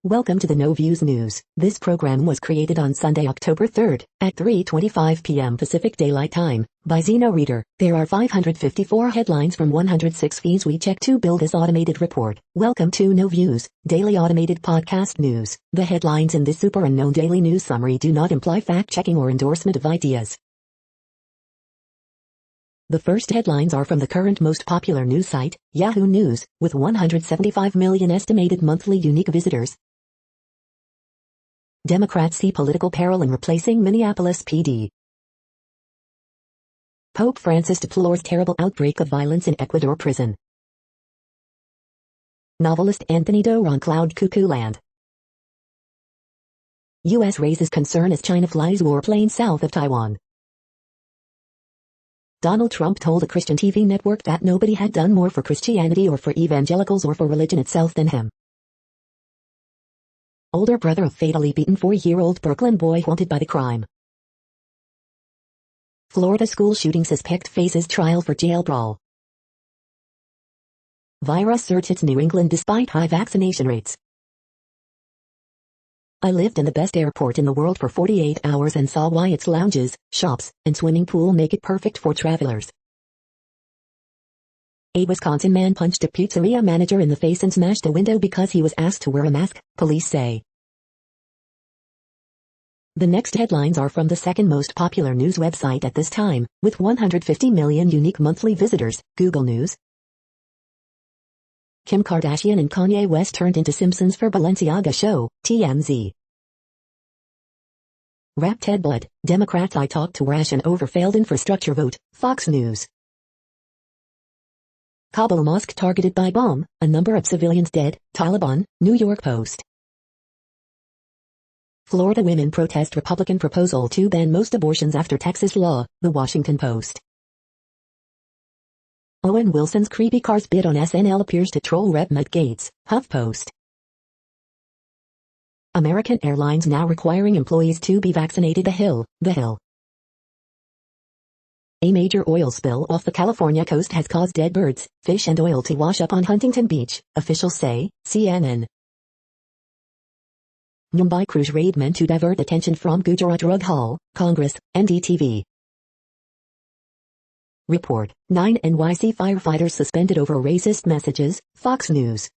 Welcome to the No Views News. This program was created on Sunday, October 3rd, at 3:25 p.m. Pacific Daylight Time, by Zeno Reader. There are 554 headlines from 106 feeds we check to build this automated report. Welcome to No Views, daily automated podcast news. The headlines in this super unknown daily news summary do not imply fact-checking or endorsement of ideas. The first headlines are from the current most popular news site, Yahoo News, with 175 million estimated monthly unique visitors. Democrats see political peril in replacing Minneapolis PD. Pope Francis deplores terrible outbreak of violence in Ecuador prison. Novelist Anthony Doerr on Cloud Cuckoo Land. U.S. raises concern as China flies warplane south of Taiwan. Donald Trump told a Christian TV network that nobody had done more for Christianity or for evangelicals or for religion itself than him. Older brother of fatally beaten 4-year-old Brooklyn boy haunted by the crime. Florida school shooting suspect faces trial for jail brawl. Virus surge hits New England despite high vaccination rates. I lived in the best airport in the world for 48 hours and saw why its lounges, shops, and swimming pool make it perfect for travelers. A Wisconsin man punched a pizzeria manager in the face and smashed a window because he was asked to wear a mask, police say. The next headlines are from the second most popular news website at this time, with 150 million unique monthly visitors, Google News. Kim Kardashian and Kanye West turned into Simpsons for Balenciaga show, TMZ. Rap Ted Blood, Democrats I talked to ration over failed infrastructure vote, Fox News. Kabul mosque targeted by bomb, a number of civilians dead, Taliban, New York Post. Florida women protest Republican proposal to ban most abortions after Texas law, The Washington Post. Owen Wilson's creepy cars bid on SNL appears to troll Rep Matt Gaetz, HuffPost. American Airlines now requiring employees to be vaccinated. The Hill. A major oil spill off the California coast has caused dead birds, fish and oil to wash up on Huntington Beach, officials say, CNN. Mumbai cruise raid meant to divert attention from Gujarat drug haul, Congress, NDTV. Report, 9 NYC firefighters suspended over racist messages, Fox News.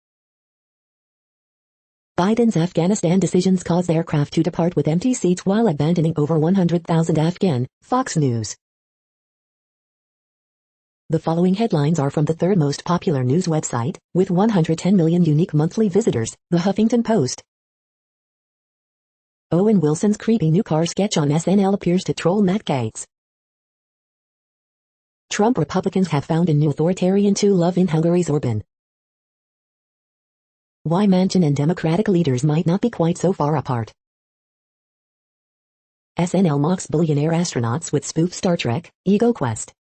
Biden's Afghanistan decisions cause aircraft to depart with empty seats while abandoning over 100,000 Afghan, Fox News. The following headlines are from the third most popular news website, with 110 million unique monthly visitors, The Huffington Post. Owen Wilson's creepy new car sketch on SNL appears to troll Matt Gaetz. Trump Republicans have found a new authoritarian to love in Hungary's Orban. Why Manchin and Democratic leaders might not be quite so far apart. SNL mocks billionaire astronauts with spoof Star Trek, Ego Quest.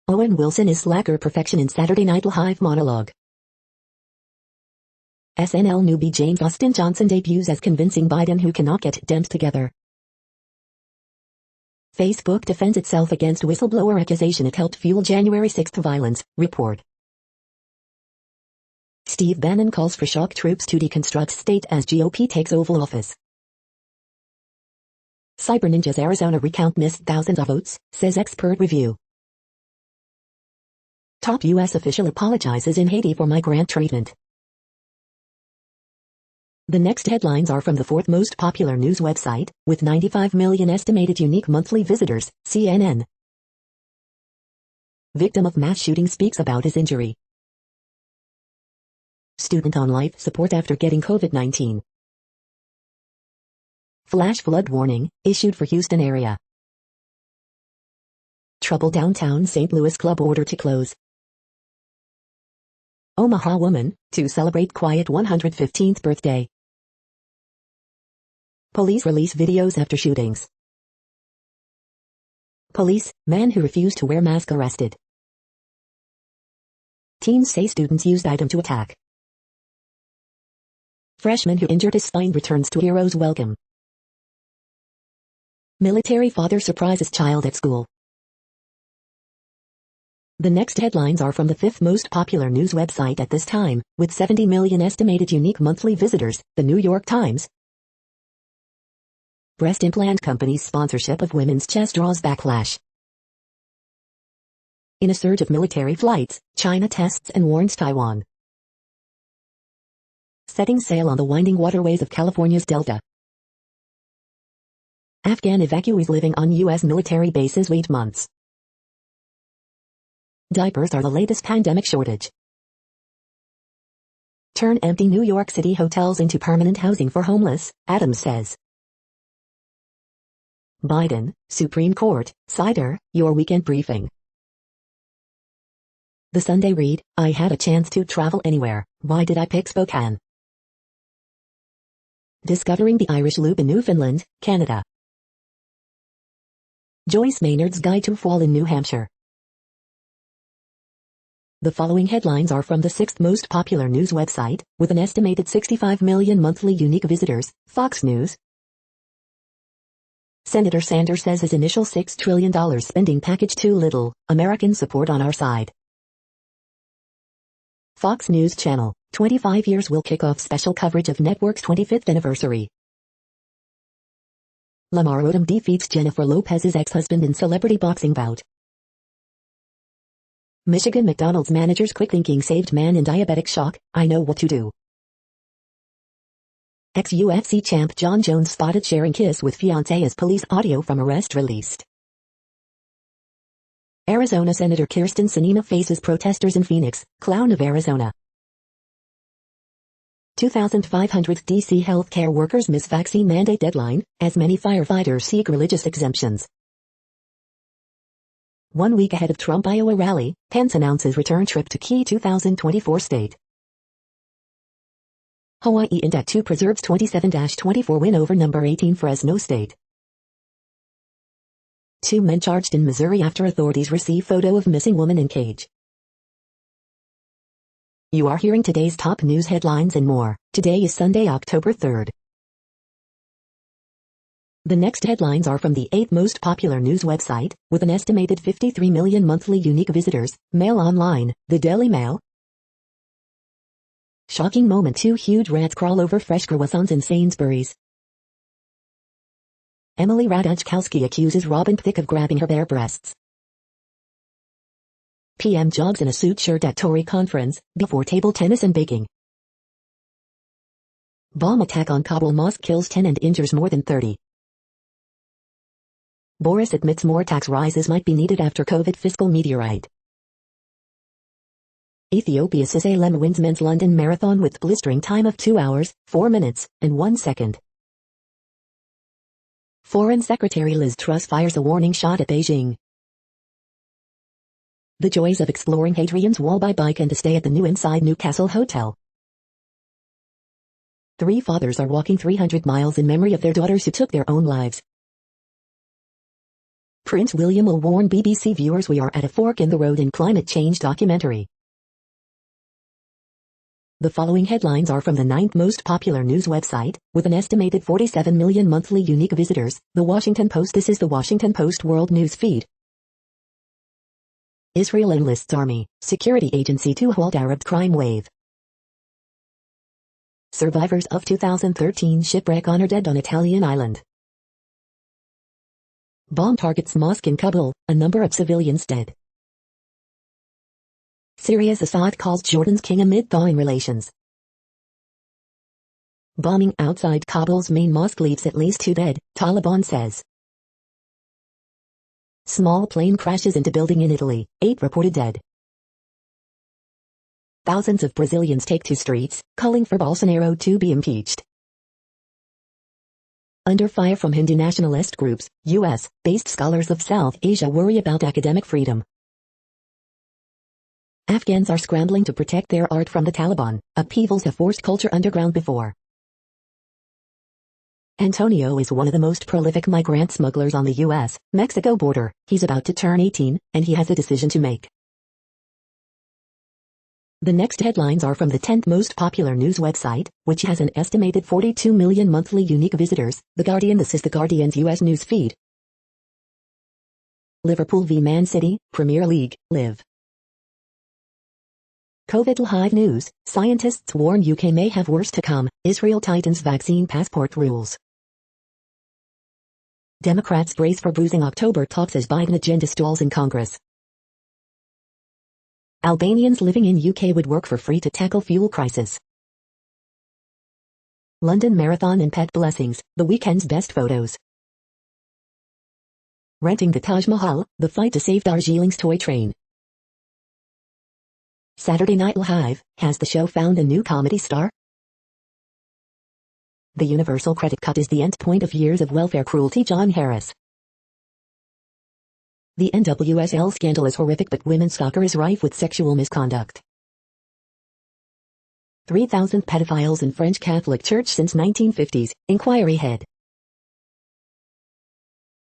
Owen Wilson is slacker perfection in Saturday Night Live monologue. SNL newbie James Austin Johnson debuts as convincing Biden who cannot get Dems together. Facebook defends itself against whistleblower accusation it helped fuel January 6th violence, report. Steve Bannon calls for shock troops to deconstruct state as GOP takes Oval Office. Cyber Ninjas Arizona recount missed thousands of votes, says expert review. Top U.S. official apologizes in Haiti for migrant treatment. The next headlines are from the fourth most popular news website, with 95 million estimated unique monthly visitors, CNN. Victim of mass shooting speaks about his injury. Student on life support after getting COVID-19. Flash flood warning, issued for Houston area. Trouble downtown St. Louis club order to close. Omaha woman, to celebrate quiet 115th birthday. Police release videos after shootings. Police, man who refused to wear mask arrested. Teens say students used item to attack. Freshman who injured his spine returns to hero's welcome. Military father surprises child at school. The next headlines are from the fifth most popular news website at this time, with 70 million estimated unique monthly visitors, the New York Times. Breast implant company's sponsorship of women's chess draws backlash. In a surge of military flights, China tests and warns Taiwan. Setting sail on the winding waterways of California's Delta. Afghan evacuees living on U.S. military bases wait months. Diapers are the latest pandemic shortage. Turn empty New York City hotels into permanent housing for homeless, Adams says. Biden, Supreme Court, Cider, your weekend briefing. The Sunday read, I had a chance to travel anywhere, why did I pick Spokane? Discovering the Irish Loop in Newfoundland, Canada. Joyce Maynard's Guide to Fall in New Hampshire. The following headlines are from the sixth most popular news website, with an estimated 65 million monthly unique visitors, Fox News. Senator Sanders says his initial $6 trillion spending package too little, American support on our side. Fox News Channel, 25 years will kick off special coverage of network's 25th anniversary. Lamar Odom defeats Jennifer Lopez's ex-husband in celebrity boxing bout. Michigan McDonald's manager's quick thinking saved man in diabetic shock, I know what to do. Ex-UFC champ John Jones spotted sharing kiss with fiancé as police audio from arrest released. Arizona Senator Kyrsten Sinema faces protesters in Phoenix, clown of Arizona. 2,500 D.C. healthcare workers miss vaccine mandate deadline, as many firefighters seek religious exemptions. 1 week ahead of Trump Iowa rally, Pence announces return trip to key 2024 state. Hawaii Index 2 preserves 27-24 win over number 18 Fresno State. 2 men charged in Missouri after authorities receive photo of missing woman in cage. You are hearing today's top news headlines and more. Today is Sunday, October 3rd. The next headlines are from the 8th most popular news website, with an estimated 53 million monthly unique visitors, Mail Online, the Daily Mail. Shocking moment, 2 huge rats crawl over fresh croissants in Sainsbury's. Emily Ratajkowski accuses Robin Thicke of grabbing her bare breasts. PM jogs in a suit shirt at Tory conference, before table tennis and baking. Bomb attack on Kabul mosque kills 10 and injures more than 30. Boris admits more tax rises might be needed after COVID fiscal meteorite. Ethiopia's Sisalem wins men's London Marathon with blistering time of 2 hours, 4 minutes, and 1 second. Foreign Secretary Liz Truss fires a warning shot at Beijing. The joys of exploring Hadrian's Wall by bike and a stay at the new Inside Newcastle Hotel. 3 fathers are walking 300 miles in memory of their daughters who took their own lives. Prince William will warn BBC viewers we are at a fork in the road in climate change documentary. The following headlines are from the 9th most popular news website, with an estimated 47 million monthly unique visitors, The Washington Post. This is The Washington Post World News Feed. Israel enlists Army, Security Agency to halt Arab crime wave. Survivors of 2013 shipwreck honor dead on Italian island. Bomb targets mosque in Kabul, a number of civilians dead. Syria's Assad calls Jordan's king amid thawing relations. Bombing outside Kabul's main mosque leaves at least 2 dead, Taliban says. Small plane crashes into building in Italy, 8 reported dead. Thousands of Brazilians take to streets, calling for Bolsonaro to be impeached. Under fire from Hindu nationalist groups, U.S.-based scholars of South Asia worry about academic freedom. Afghans are scrambling to protect their art from the Taliban. Upheavals have forced culture underground before. Antonio is one of the most prolific migrant smugglers on the U.S.-Mexico border. He's about to turn 18, and he has a decision to make. The next headlines are from the 10th most popular news website, which has an estimated 42 million monthly unique visitors, The Guardian. This is The Guardian's U.S. news feed. Liverpool v Man City, Premier League, Live. COVID live news, scientists warn UK may have worse to come, Israel tightens vaccine passport rules. Democrats brace for bruising October talks as Biden agenda stalls in Congress. Albanians living in UK would work for free to tackle fuel crisis. London Marathon and pet blessings, the weekend's best photos. Renting the Taj Mahal, the fight to save Darjeeling's toy train. Saturday Night Live, has the show found a new comedy star? The universal credit cut is the end point of years of welfare cruelty. John Harris. The NWSL scandal is horrific, but women's soccer is rife with sexual misconduct. 3,000 pedophiles in French Catholic Church since 1950s, inquiry head.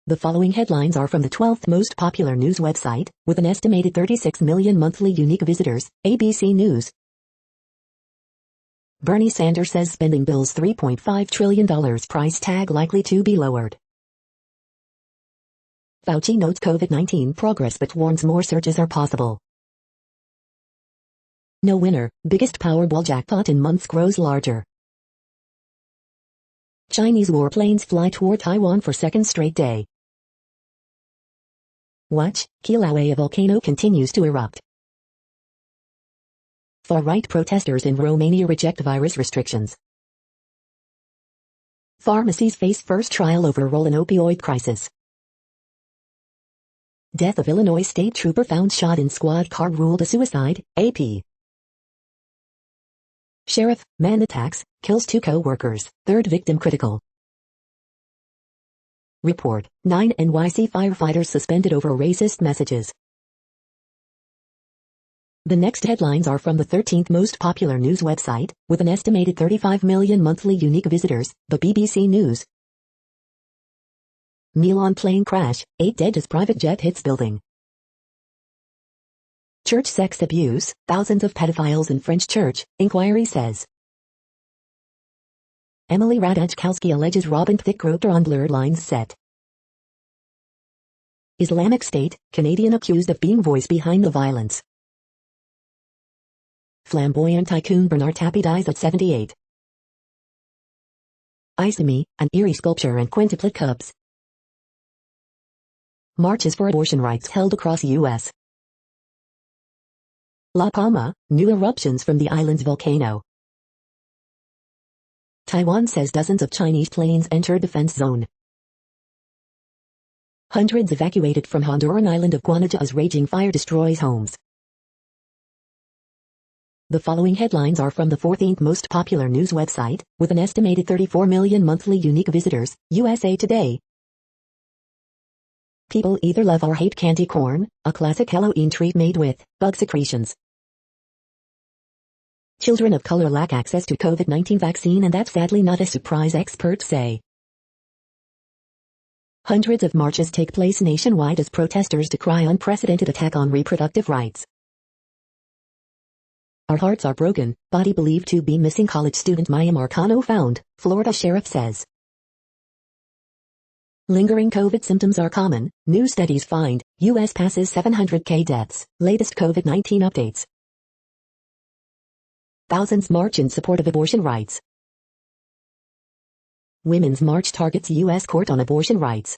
The following headlines are from the 12th most popular news website, with an estimated 36 million monthly unique visitors, ABC News. Bernie Sanders says spending bill's $3.5 trillion price tag likely to be lowered. Fauci notes COVID-19 progress but warns more surges are possible. No winner, biggest Powerball jackpot in months grows larger. Chinese warplanes fly toward Taiwan for second straight day. Watch, Kilauea volcano continues to erupt. Far-right protesters in Romania reject virus restrictions. Pharmacies face first trial over role in opioid crisis. Death of Illinois state trooper found shot in squad car ruled a suicide, AP. Sheriff, man attacks, kills 2 co-workers, 3rd victim critical. Report, 9 NYC firefighters suspended over racist messages. The next headlines are from the 13th most popular news website, with an estimated 35 million monthly unique visitors, the BBC News. Milan plane crash, 8 dead as private jet hits building. Church sex abuse, thousands of pedophiles in French church, inquiry says. Emily Ratajkowski alleges Robin Thicke wrote her on blurred lines set. Islamic State, Canadian accused of being voice behind the violence. Flamboyant tycoon Bernard Tapie dies at 78. Isome, an eerie sculpture and quintuplet cubs. Marches for abortion rights held across U.S. La Palma, new eruptions from the island's volcano. Taiwan says dozens of Chinese planes enter defense zone. Hundreds evacuated from Honduran island of Guanaja as raging fire destroys homes. The following headlines are from the 14th most popular news website, with an estimated 34 million monthly unique visitors, USA Today. People either love or hate candy corn, a classic Halloween treat made with bug secretions. Children of color lack access to COVID-19 vaccine, and that's sadly not a surprise, experts say. Hundreds of marches take place nationwide as protesters decry unprecedented attack on reproductive rights. Our hearts are broken, body believed to be missing college student Maya Marcano found, Florida sheriff says. Lingering COVID symptoms are common, new studies find, U.S. passes 700,000 deaths, latest COVID-19 updates. Thousands march in support of abortion rights. Women's March targets U.S. court on abortion rights.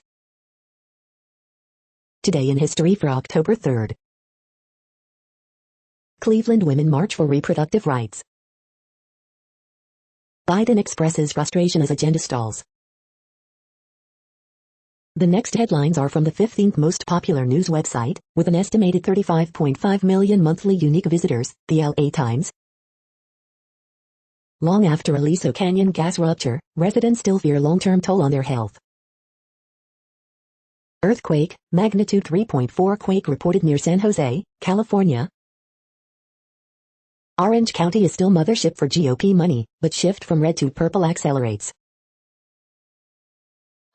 Today in history for October 3rd. Cleveland women march for reproductive rights. Biden expresses frustration as agenda stalls. The next headlines are from the 15th most popular news website, with an estimated 35.5 million monthly unique visitors, the LA Times. Long after Aliso Canyon gas rupture, residents still fear long-term toll on their health. Earthquake, magnitude 3.4 quake reported near San Jose, California. Orange County is still mothership for GOP money, but shift from red to purple accelerates.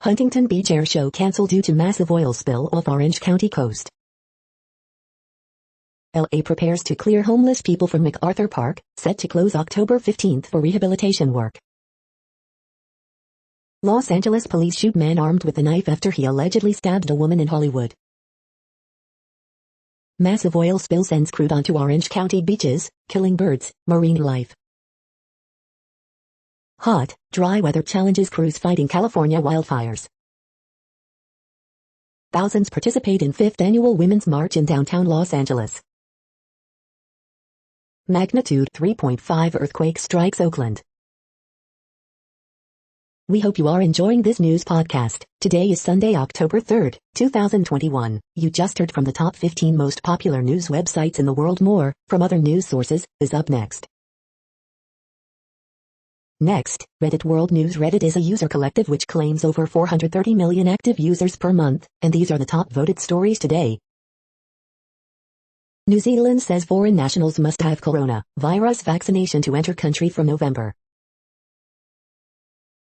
Huntington Beach Air Show canceled due to massive oil spill off Orange County coast. LA prepares to clear homeless people from MacArthur Park, set to close October 15 for rehabilitation work. Los Angeles police shoot man armed with a knife after he allegedly stabbed a woman in Hollywood. Massive oil spill sends crude onto Orange County beaches, killing birds, marine life. Hot, dry weather challenges crews fighting California wildfires. Thousands participate in 5th Annual Women's March in downtown Los Angeles. Magnitude 3.5 earthquake strikes Oakland. We hope you are enjoying this news podcast. Today is Sunday, October 3rd, 2021. You just heard from the top 15 most popular news websites in the world. More, from other news sources, is up next. Next, Reddit World News. Reddit is a user collective which claims over 430 million active users per month, and these are the top voted stories today. New Zealand says foreign nationals must have coronavirus vaccination to enter country from November.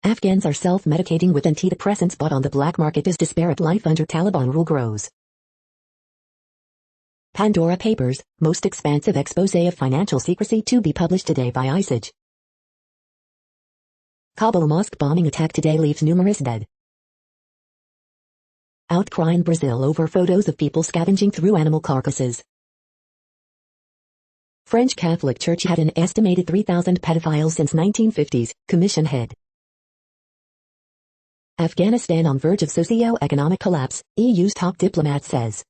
Afghans are self-medicating with antidepressants bought on the black market as disparate life under Taliban rule grows. Pandora Papers, most expansive exposé of financial secrecy to be published today by ISIJ. Kabul mosque bombing attack today leaves numerous dead. Outcry in Brazil over photos of people scavenging through animal carcasses. French Catholic Church had an estimated 3,000 pedophiles since 1950s, commission head. Afghanistan on verge of socio-economic collapse, EU's top diplomat says.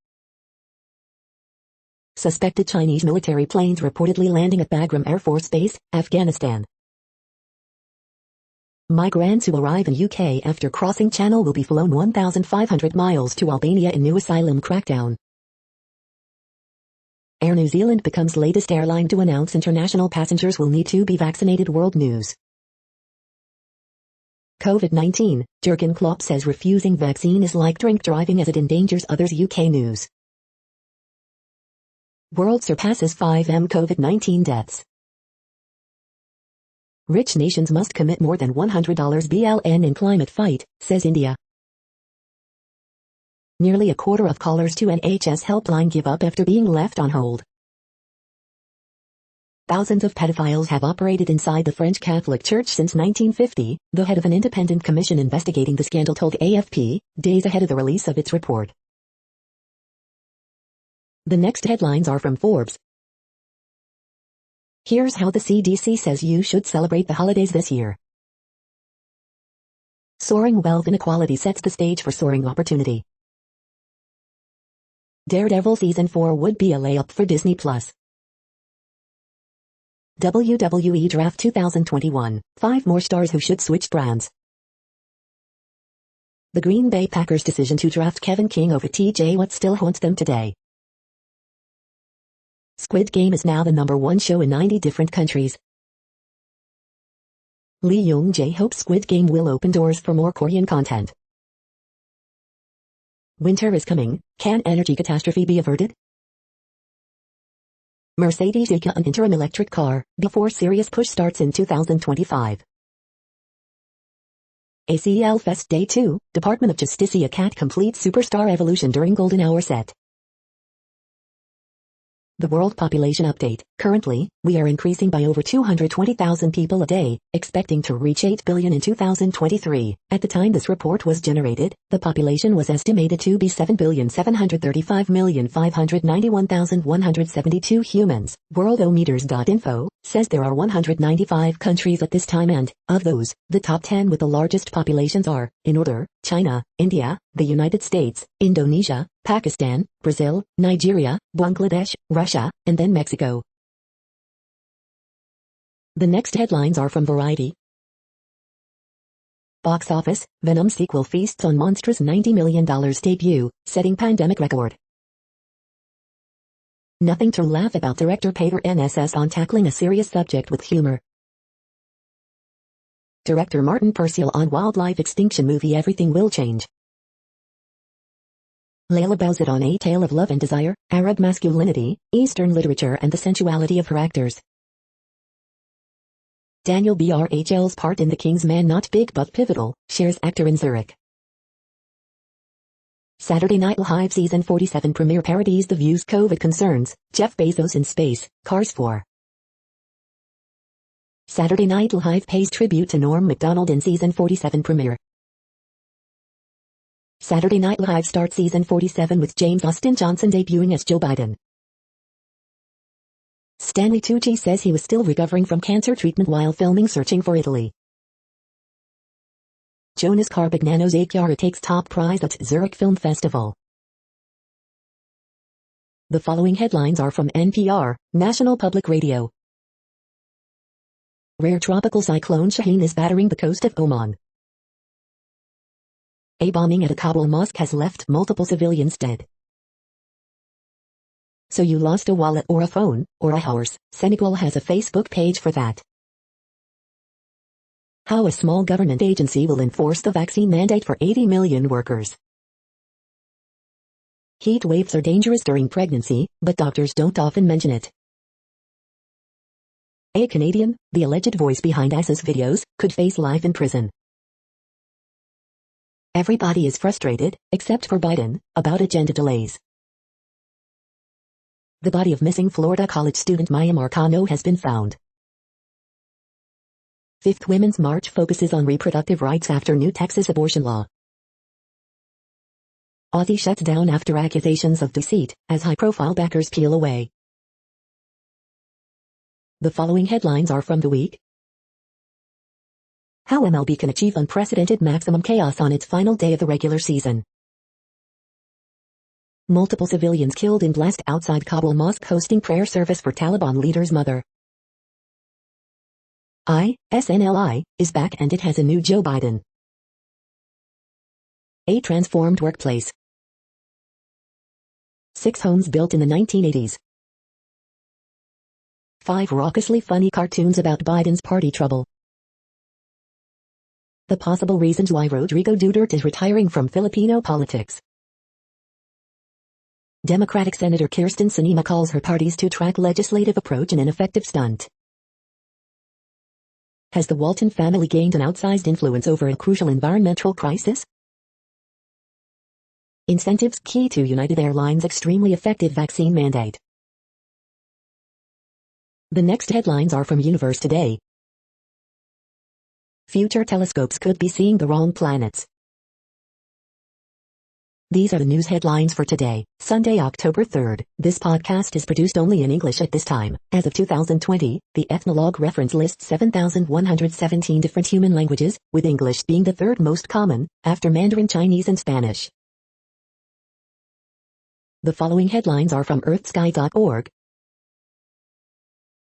Suspected Chinese military planes reportedly landing at Bagram Air Force Base, Afghanistan. Migrants who arrive in UK after crossing Channel will be flown 1,500 miles to Albania in new asylum crackdown. Air New Zealand becomes latest airline to announce international passengers will need to be vaccinated. World News. COVID-19, Jurgen Klopp says refusing vaccine is like drink driving as it endangers others. UK News. World surpasses 5M COVID-19 deaths. Rich nations must commit more than $100 BLN in climate fight, says India. Nearly a quarter of callers to NHS helpline give up after being left on hold. Thousands of pedophiles have operated inside the French Catholic Church since 1950, the head of an independent commission investigating the scandal told AFP, days ahead of the release of its report. The next headlines are from Forbes. Here's how the CDC says you should celebrate the holidays this year. Soaring wealth inequality sets the stage for soaring opportunity. Daredevil Season 4 would be a layup for Disney+. WWE Draft 2021, 5 more stars who should switch brands. The Green Bay Packers' decision to draft Kevin King over TJ Watt still haunts them today. Squid Game is now the #1 show in 90 different countries. Lee Young-jae hopes Squid Game will open doors for more Korean content. Winter is coming, can energy catastrophe be averted? Mercedes ICA an interim electric car, before serious push starts in 2025. ACL Fest Day 2, Department of Justicia cat completes superstar evolution during golden hour set. The World Population Update. Currently, we are increasing by over 220,000 people a day, expecting to reach 8 billion in 2023. At the time this report was generated, the population was estimated to be 7,735,591,172 humans. Worldometers.info says there are 195 countries at this time and, of those, the top 10 with the largest populations are, in order, China, India, the United States, Indonesia, Pakistan, Brazil, Nigeria, Bangladesh, Russia, and then Mexico. The next headlines are from Variety. Box office, Venom sequel feasts on monstrous $90 million debut, setting pandemic record. Nothing to laugh about. Director Peter NSS on tackling a serious subject with humor. Director Martin Purcell on wildlife extinction movie Everything Will Change. Layla Bowsett on A Tale of Love and Desire, Arab Masculinity, Eastern Literature and the Sensuality of Her Actors. Daniel Brhl's part in The King's Man not big but pivotal, shares actor in Zurich. Saturday Night Live Season 47 premiere parodies The View's COVID concerns, Jeff Bezos in space, Cars 4. Saturday Night Live pays tribute to Norm Macdonald in Season 47 premiere. Saturday Night Live starts Season 47 with James Austin Johnson debuting as Joe Biden. Stanley Tucci says he was still recovering from cancer treatment while filming Searching for Italy. Jonas Carpignano's Achiara takes top prize at Zurich Film Festival. The following headlines are from NPR, National Public Radio. Rare tropical cyclone Shaheen is battering the coast of Oman. A bombing at a Kabul mosque has left multiple civilians dead. So you lost a wallet or a phone, or a horse? Senegal has a Facebook page for that. How a small government agency will enforce the vaccine mandate for 80 million workers. Heat waves are dangerous during pregnancy, but doctors don't often mention it. A Canadian, the alleged voice behind ISIS videos, could face life in prison. Everybody is frustrated, except for Biden, about agenda delays. The body of missing Florida college student Maya Marcano has been found. Fifth Women's March focuses on reproductive rights after new Texas abortion law. Aussie shuts down after accusations of deceit, as high-profile backers peel away. The following headlines are from The Week. How MLB can achieve unprecedented maximum chaos on its final day of the regular season. Multiple civilians killed in blast outside Kabul mosque hosting prayer service for Taliban leader's mother. SNLI is back and it has a new Joe Biden. A transformed workplace. 6 homes built in the 1980s. 5 raucously funny cartoons about Biden's party trouble. The possible reasons why Rodrigo Duterte is retiring from Filipino politics. Democratic Senator Kyrsten Sinema calls her party's two-track legislative approach an ineffective stunt. Has the Walton family gained an outsized influence over a crucial environmental crisis? Incentives key to United Airlines' extremely effective vaccine mandate. The next headlines are from Universe Today. Future telescopes could be seeing the wrong planets. These are the news headlines for today, Sunday, October 3rd. This podcast is produced only in English at this time. As of 2020, the Ethnologue reference lists 7,117 different human languages, with English being the third most common, after Mandarin Chinese and Spanish. The following headlines are from earthsky.org.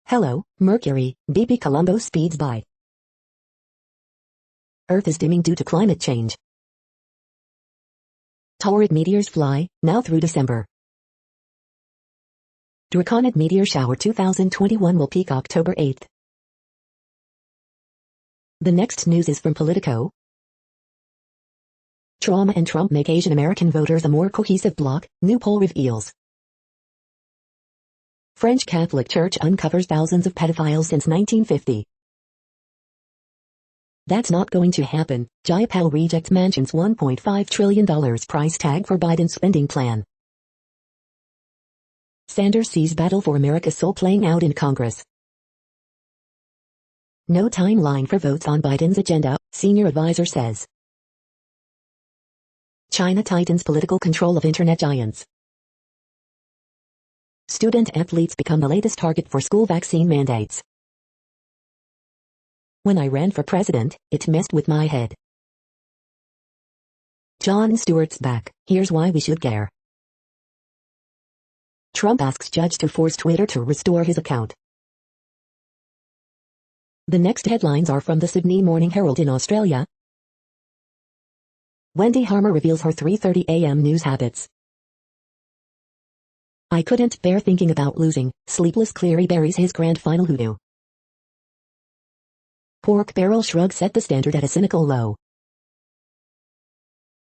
Hello, Mercury, BP Colombo speeds by. Earth is dimming due to climate change. Taurid meteors fly, now through December. Draconid meteor shower 2021 will peak October 8th. The next news is from Politico. Trauma and Trump make Asian American voters a more cohesive bloc, new poll reveals. French Catholic Church uncovers thousands of pedophiles since 1950. That's not going to happen. Jayapal rejects Manchin's $1.5 trillion price tag for Biden's spending plan. Sanders sees battle for America's soul playing out in Congress. No timeline for votes on Biden's agenda, senior advisor says. China tightens political control of internet giants. Student athletes become the latest target for school vaccine mandates. When I ran for president, it messed with my head. Jon Stewart's back. Here's why we should care. Trump asks judge to force Twitter to restore his account. The next headlines are from the Sydney Morning Herald in Australia. Wendy Harmer reveals her 3:30 a.m. news habits. I couldn't bear thinking about losing. Sleepless Cleary buries his grand final hoodoo. Pork barrel shrug set the standard at a cynical low.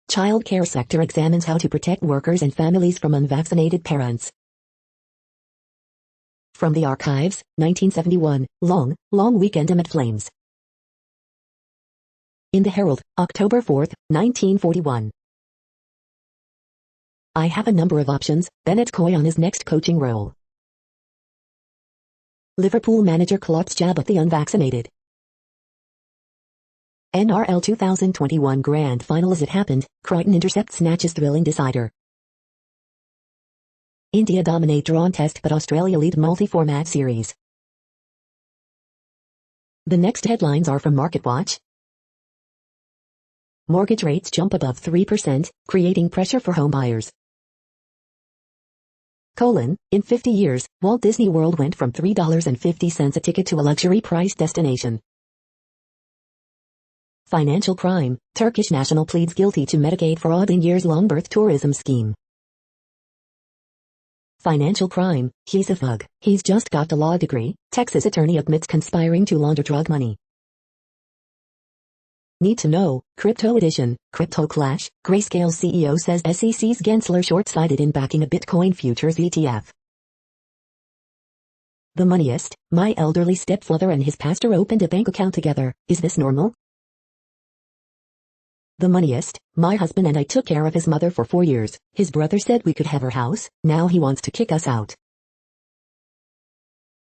Child care sector examines how to protect workers and families from unvaccinated parents. From the archives, 1971, long weekend amid flames. In the Herald, October 4, 1941. I have a number of options, Bennett coy on his next coaching role. Liverpool manager clots jab at the unvaccinated. NRL 2021 Grand Final as it happened, Crichton intercept snatches thrilling decider. India dominate drawn test but Australia lead multi-format series. The next headlines are from MarketWatch. Mortgage rates jump above 3%, creating pressure for home buyers. In 50 years, Walt Disney World went from $3.50 a ticket to a luxury price destination. Financial crime, Turkish national pleads guilty to Medicaid fraud in years-long birth tourism scheme. Financial crime, he's a thug, he's just got a law degree, Texas attorney admits conspiring to launder drug money. Need to know, Crypto Edition, Crypto Clash, Grayscale CEO says SEC's Gensler short-sighted in backing a Bitcoin futures ETF. The moneyest, my elderly stepfather and his pastor opened a bank account together, is this normal? The moneyest, my husband and I took care of his mother for 4 years, his brother said we could have her house, now he wants to kick us out.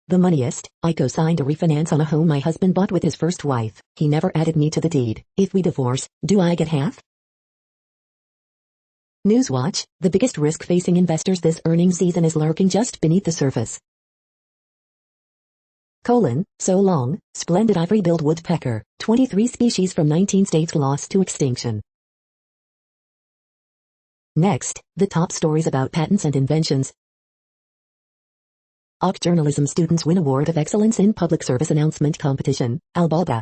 The moneyest, I co-signed a refinance on a home my husband bought with his first wife, he never added me to the deed, if we divorce, do I get half? Newswatch, the biggest risk facing investors this earnings season is lurking just beneath the surface. So long, splendid ivory-billed woodpecker, 23 species from 19 states lost to extinction. Next, the top stories about patents and inventions. OC Journalism students win Award of Excellence in Public Service Announcement Competition, Alberta.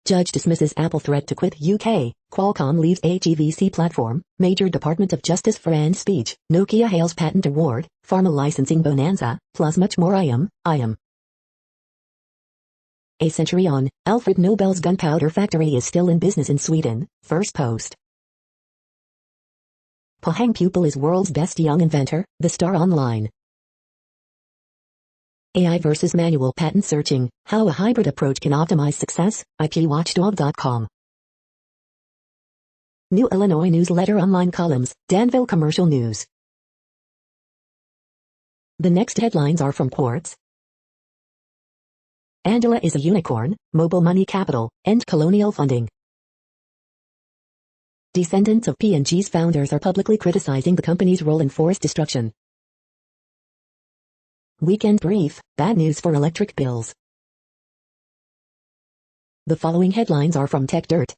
Judge dismisses Apple threat to quit UK, Qualcomm leaves HEVC platform, Major Department of Justice for Free Speech, Nokia hails patent award, pharma licensing bonanza, plus much more. I am. A century on, Alfred Nobel's gunpowder factory is still in business in Sweden, first post. Pohang pupil is world's best young inventor, the Star Online. AI versus manual patent searching, how a hybrid approach can optimize success, IPWatchdog.com. New Illinois newsletter online columns, Danville Commercial News. The next headlines are from Quartz. Angela is a unicorn, mobile money capital, end colonial funding. Descendants of P&G's founders are publicly criticizing the company's role in forest destruction. Weekend brief, bad news for electric bills. The following headlines are from TechDirt.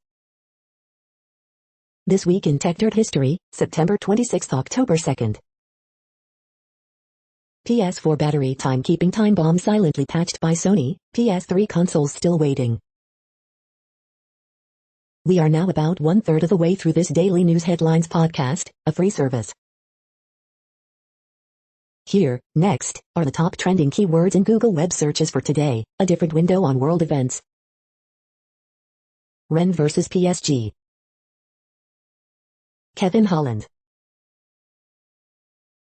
This week in TechDirt history, September 26th, October 2nd. PS4 battery timekeeping time bomb silently patched by Sony, PS3 consoles still waiting. We are now about 1/3 of the way through this daily news headlines podcast, a free service. Here, next, are the top trending keywords in Google web searches for today, a different window on world events. Ren vs PSG. Kevin Holland.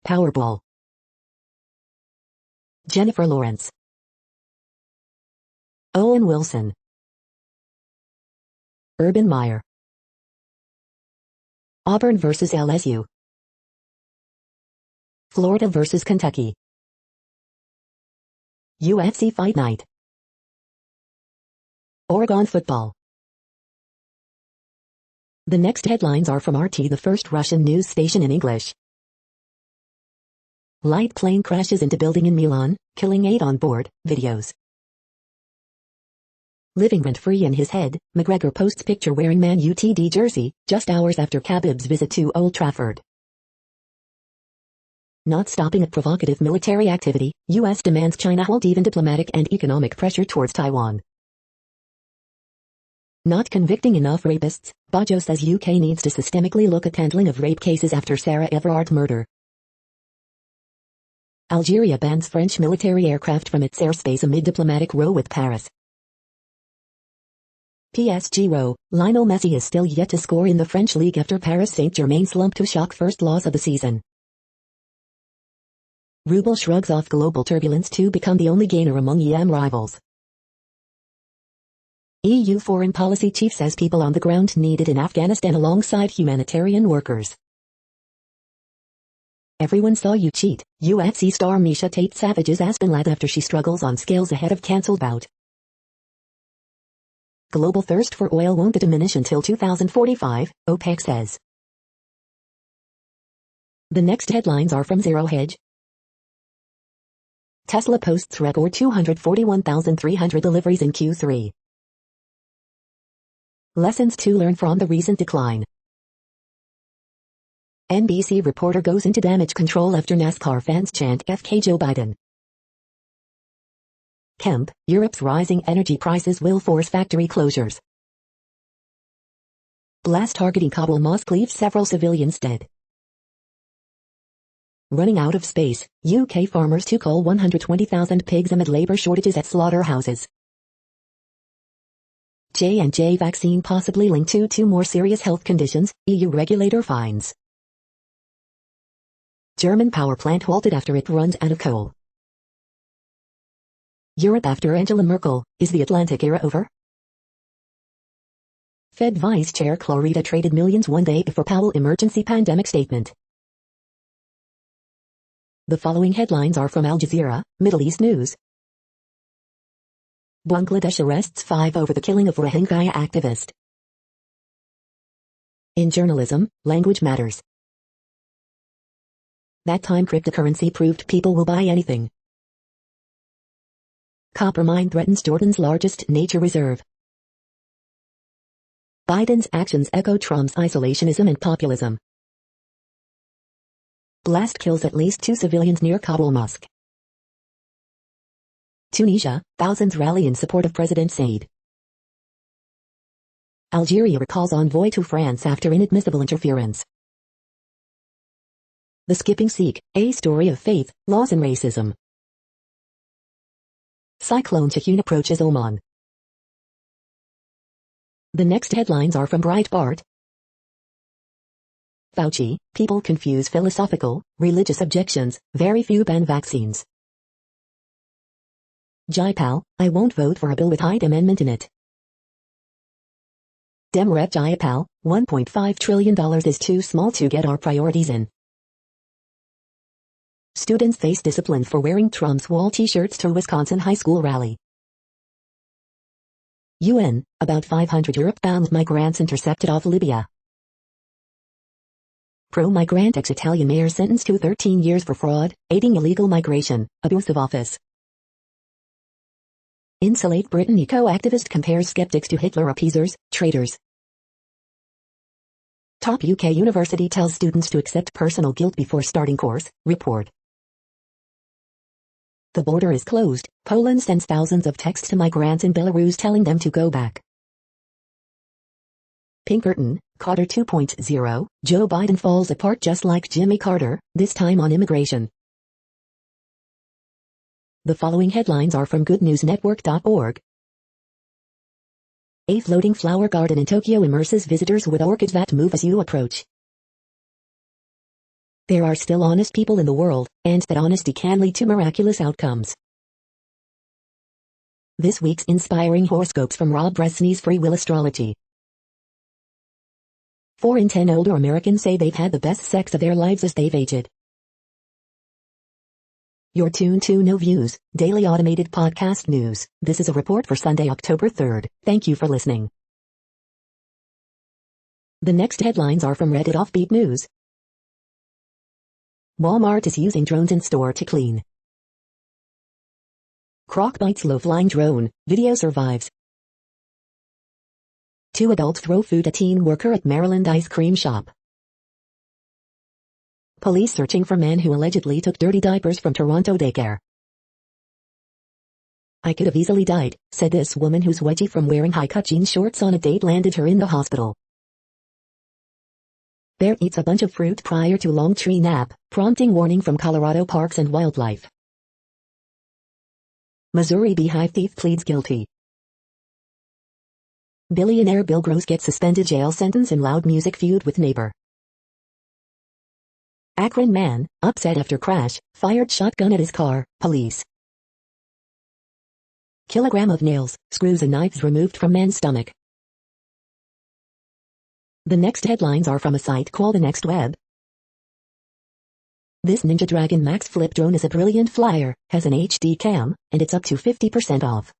Powerball. Jennifer Lawrence. Owen Wilson. Urban Meyer. Auburn vs LSU. Florida vs Kentucky. UFC Fight Night. Oregon football. The next headlines are from RT, the first Russian news station in English. Light plane crashes into building in Milan, killing 8 on board, videos. Living rent-free in his head, McGregor posts picture wearing Man UTD jersey, just hours after Khabib's visit to Old Trafford. Not stopping at provocative military activity, U.S. demands China hold even diplomatic and economic pressure towards Taiwan. Not convicting enough rapists, Bajo says UK needs to systemically look at handling of rape cases after Sarah Everard murder. Algeria bans French military aircraft from its airspace amid diplomatic row with Paris. PSG row, Lionel Messi is still yet to score in the French league after Paris Saint-Germain slumped to shock first loss of the season. Ruble shrugs off global turbulence to become the only gainer among EM rivals. EU foreign policy chief says people on the ground needed in Afghanistan alongside humanitarian workers. Everyone saw you cheat, UFC star Misha Tate savages Aspen Ladd after she struggles on scales ahead of cancelled bout. Global thirst for oil won't diminish until 2045, OPEC says. The next headlines are from Zero Hedge. Tesla posts record 241,300 deliveries in Q3. Lessons to learn from the recent decline. NBC reporter goes into damage control after NASCAR fans chant FK Joe Biden. Kemp, Europe's rising energy prices will force factory closures. Blast targeting Kabul mosque leaves several civilians dead. Running out of space, UK farmers to cull 120,000 pigs amid labour shortages at slaughterhouses. J&J vaccine possibly linked to two more serious health conditions, EU regulator finds. German power plant halted after it runs out of coal. Europe after Angela Merkel, is the Atlantic era over? Fed Vice Chair Clarida traded millions one day before Powell emergency pandemic statement. The following headlines are from Al Jazeera, Middle East News. Bangladesh arrests 5 over the killing of Rohingya activist. In journalism, language matters. That time cryptocurrency proved people will buy anything. Copper mine threatens Jordan's largest nature reserve. Biden's actions echo Trump's isolationism and populism. Blast kills at least 2 civilians near Kabul mosque. Tunisia, thousands rally in support of President Said. Algeria recalls envoy to France after inadmissible interference. The Skipping Sikh, a story of faith, loss and racism. Cyclone Shaheen approaches Oman. The next headlines are from Breitbart. Fauci, people confuse philosophical, religious objections, very few ban vaccines. Jayapal, I won't vote for a bill with Hyde Amendment in it. Dem Rep Jayapal, $1.5 trillion is too small to get our priorities in. Students face discipline for wearing Trump's wall t-shirts to Wisconsin high school rally. UN, about 500 Europe-bound migrants intercepted off Libya. Pro-migrant ex-Italian mayor sentenced to 13 years for fraud, aiding illegal migration, abuse of office. Insulate Britain eco-activist compares skeptics to Hitler appeasers, traitors. Top UK university tells students to accept personal guilt before starting course, report. The border is closed, Poland sends thousands of texts to migrants in Belarus telling them to go back. Pinkerton, Carter 2.0, Joe Biden falls apart just like Jimmy Carter, this time on immigration. The following headlines are from goodnewsnetwork.org. A floating flower garden in Tokyo immerses visitors with orchids that move as you approach. There are still honest people in the world, and that honesty can lead to miraculous outcomes. This week's inspiring horoscopes from Rob Bresney's Free Will Astrology. 4 in 10 older Americans say they've had the best sex of their lives as they've aged. You're tuned to No Views, daily automated podcast news. This is a report for Sunday, October 3rd. Thank you for listening. The next headlines are from Reddit Offbeat News. Walmart is using drones in store to clean. Croc bites low-flying drone, video survives. 2 adults throw food at teen worker at Maryland ice cream shop. Police searching for man who allegedly took dirty diapers from Toronto daycare. I could have easily died, said this woman whose wedgie from wearing high-cut jean shorts on a date landed her in the hospital. Bear eats a bunch of fruit prior to long tree nap, prompting warning from Colorado Parks and Wildlife. Missouri beehive thief pleads guilty. Billionaire Bill Gross gets suspended jail sentence in loud music feud with neighbor. Akron man, upset after crash, fired shotgun at his car, police. Kilogram of nails, screws and knives removed from man's stomach. The next headlines are from a site called The Next Web. This Ninja Dragon Max Flip drone is a brilliant flyer, has an HD cam, and it's up to 50% off.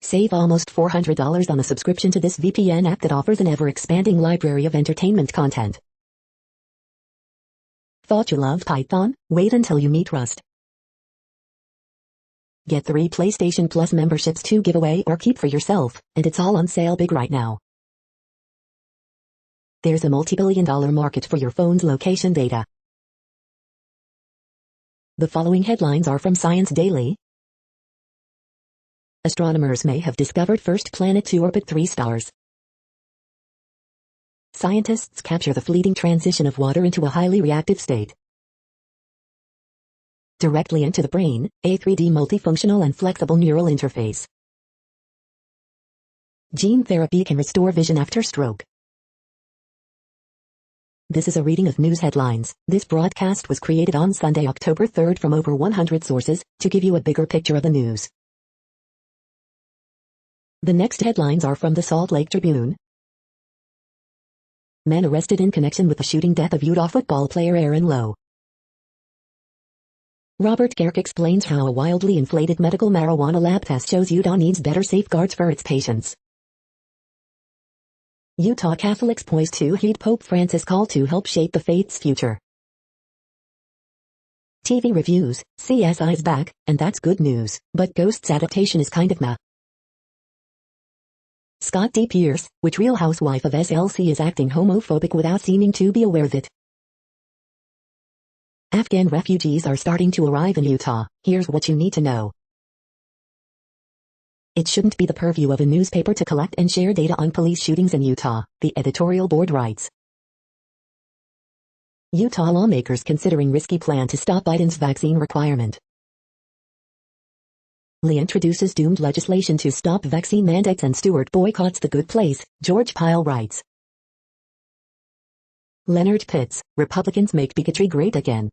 Save almost $400 on a subscription to this VPN app that offers an ever-expanding library of entertainment content. Thought you loved Python? Wait until you meet Rust. Get 3 PlayStation Plus memberships to give away or keep for yourself, and it's all on sale big right now. There's a multi-billion-dollar market for your phone's location data. The following headlines are from Science Daily. Astronomers may have discovered first planet to orbit 3 stars. Scientists capture the fleeting transition of water into a highly reactive state. Directly into the brain, a 3D multifunctional and flexible neural interface. Gene therapy can restore vision after stroke. This is a reading of news headlines. This broadcast was created on Sunday, October 3rd from over 100 sources to give you a bigger picture of the news. The next headlines are from the Salt Lake Tribune. Man arrested in connection with the shooting death of Utah football player Aaron Lowe. Robert Gerke explains how a wildly inflated medical marijuana lab test shows Utah needs better safeguards for its patients. Utah Catholics poised to heed Pope Francis' call to help shape the faith's future. TV reviews, CSI's back, and that's good news, but Ghost's adaptation is kind of meh. Scott D. Pierce, which Real Housewife of SLC is acting homophobic without seeming to be aware of it. Afghan refugees are starting to arrive in Utah. Here's what you need to know. It shouldn't be the purview of a newspaper to collect and share data on police shootings in Utah, the editorial board writes. Utah lawmakers considering risky plan to stop Biden's vaccine requirement. Lee introduces doomed legislation to stop vaccine mandates and Stewart boycotts the good place, George Pyle writes. Leonard Pitts, Republicans make bigotry great again.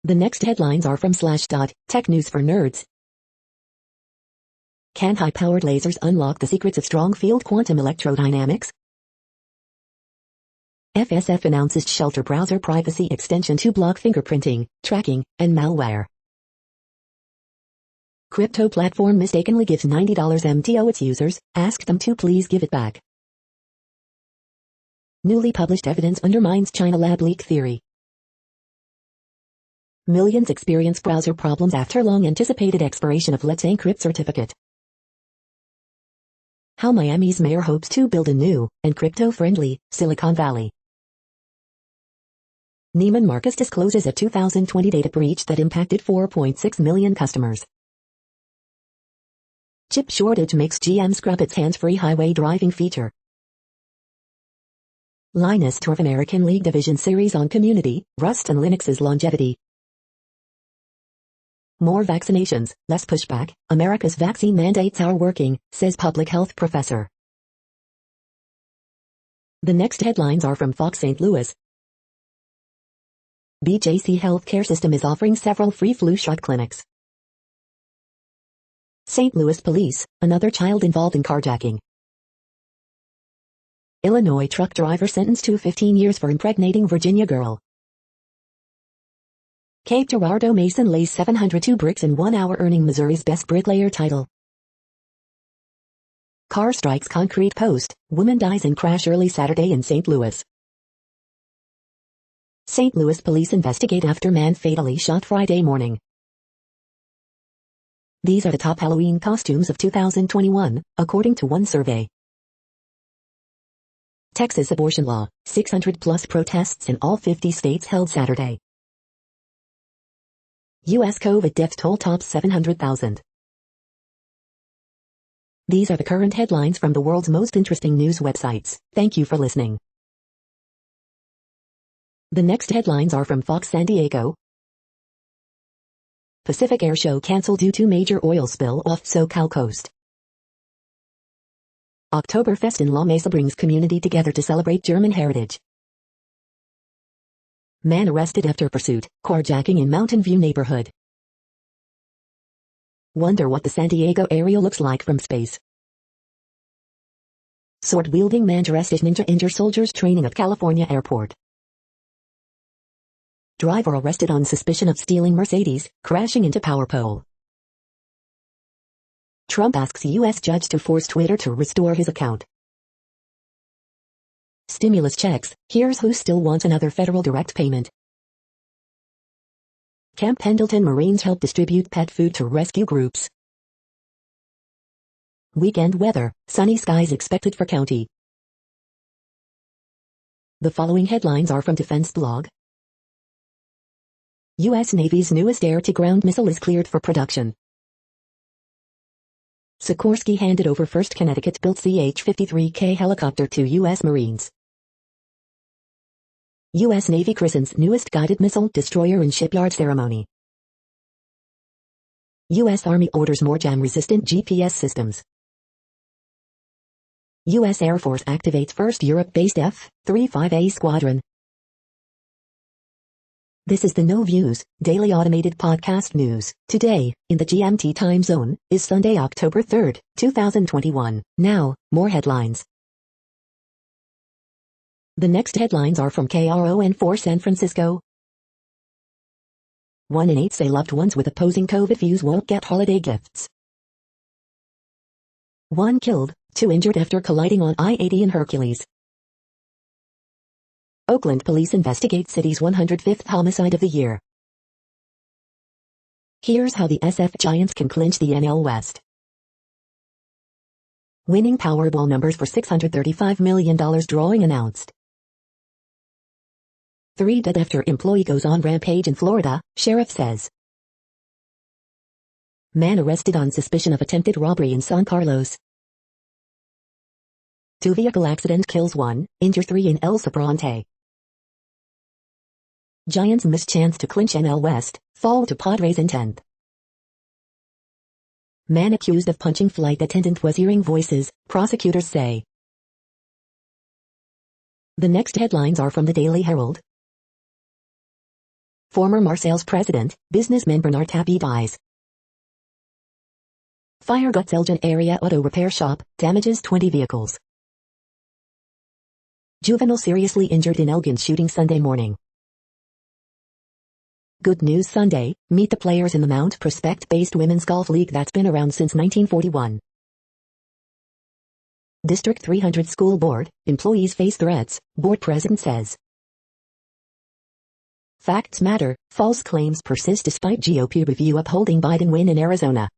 The next headlines are from Slashdot, Tech News for Nerds. Can high-powered lasers unlock the secrets of strong-field quantum electrodynamics? FSF announces Shelter browser privacy extension to block fingerprinting, tracking, and malware. Crypto platform mistakenly gives $90 MTO its users, asked them to please give it back. Newly published evidence undermines China lab leak theory. Millions experience browser problems after long-anticipated expiration of Let's Encrypt certificate. How Miami's mayor hopes to build a new, and crypto-friendly, Silicon Valley. Neiman Marcus discloses a 2020 data breach that impacted 4.6 million customers. Chip shortage makes GM scrap its hands-free highway driving feature. Linus Torv American League Division Series on Community, Rust and Linux's longevity. More vaccinations, less pushback, America's vaccine mandates are working, says public health professor. The next headlines are from Fox St. Louis. BJC healthcare system is offering several free flu shot clinics. St. Louis police, another child involved in carjacking. Illinois truck driver sentenced to 15 years for impregnating Virginia girl. Cape Girardeau Mason lays 702 bricks in 1 hour, earning Missouri's best bricklayer title. Car strikes concrete post, woman dies in crash early Saturday in St. Louis. St. Louis police investigate after man fatally shot Friday morning. These are the top Halloween costumes of 2021, according to one survey. Texas abortion law, 600-plus protests in all 50 states held Saturday. U.S. COVID death toll tops 700,000. These are the current headlines from the world's most interesting news websites. Thank you for listening. The next headlines are from Fox San Diego. Pacific Air Show canceled due to major oil spill off SoCal coast. Oktoberfest in La Mesa brings community together to celebrate German heritage. Man arrested after pursuit, carjacking in Mountain View neighborhood. Wonder what the San Diego area looks like from space. Sword-wielding man arrested ninja injure soldiers training at California airport. Driver arrested on suspicion of stealing Mercedes, crashing into power pole. Trump asks U.S. judge to force Twitter to restore his account. Stimulus checks, here's who still wants another federal direct payment. Camp Pendleton Marines help distribute pet food to rescue groups. Weekend weather, sunny skies expected for county. The following headlines are from Defense Blog. U.S. Navy's newest air-to-ground missile is cleared for production. Sikorsky handed over first Connecticut-built CH-53K helicopter to U.S. Marines. U.S. Navy christens newest guided missile destroyer in shipyard ceremony. U.S. Army orders more jam-resistant GPS systems. U.S. Air Force activates first Europe-based F-35A squadron. This is the No Views, daily automated podcast news. Today, in the GMT time zone, is Sunday, October 3rd, 2021. Now, more headlines. The next headlines are from KRON4 San Francisco. 1 in 8 say loved ones with opposing COVID views won't get holiday gifts. 1 killed, 2 injured after colliding on I-80 in Hercules. Oakland police investigate city's 105th homicide of the year. Here's how the SF Giants can clinch the NL West. Winning Powerball numbers for $635 million drawing announced. 3 dead after employee goes on rampage in Florida, sheriff says. Man arrested on suspicion of attempted robbery in San Carlos. 2 vehicle accident kills 1, injure 3 in El Sobrante. Giants miss chance to clinch NL West, fall to Padres in 10th. Man accused of punching flight attendant was hearing voices, prosecutors say. The next headlines are from the Daily Herald. Former Marseille's president, businessman Bernard Tapie dies. Fire guts Elgin area auto repair shop, damages 20 vehicles. Juvenile seriously injured in Elgin shooting Sunday morning. Good News Sunday, meet the players in the Mount Prospect-based women's golf league that's been around since 1941. District 300 School Board, employees face threats, board president says. Facts matter, false claims persist despite GOP review upholding Biden win in Arizona.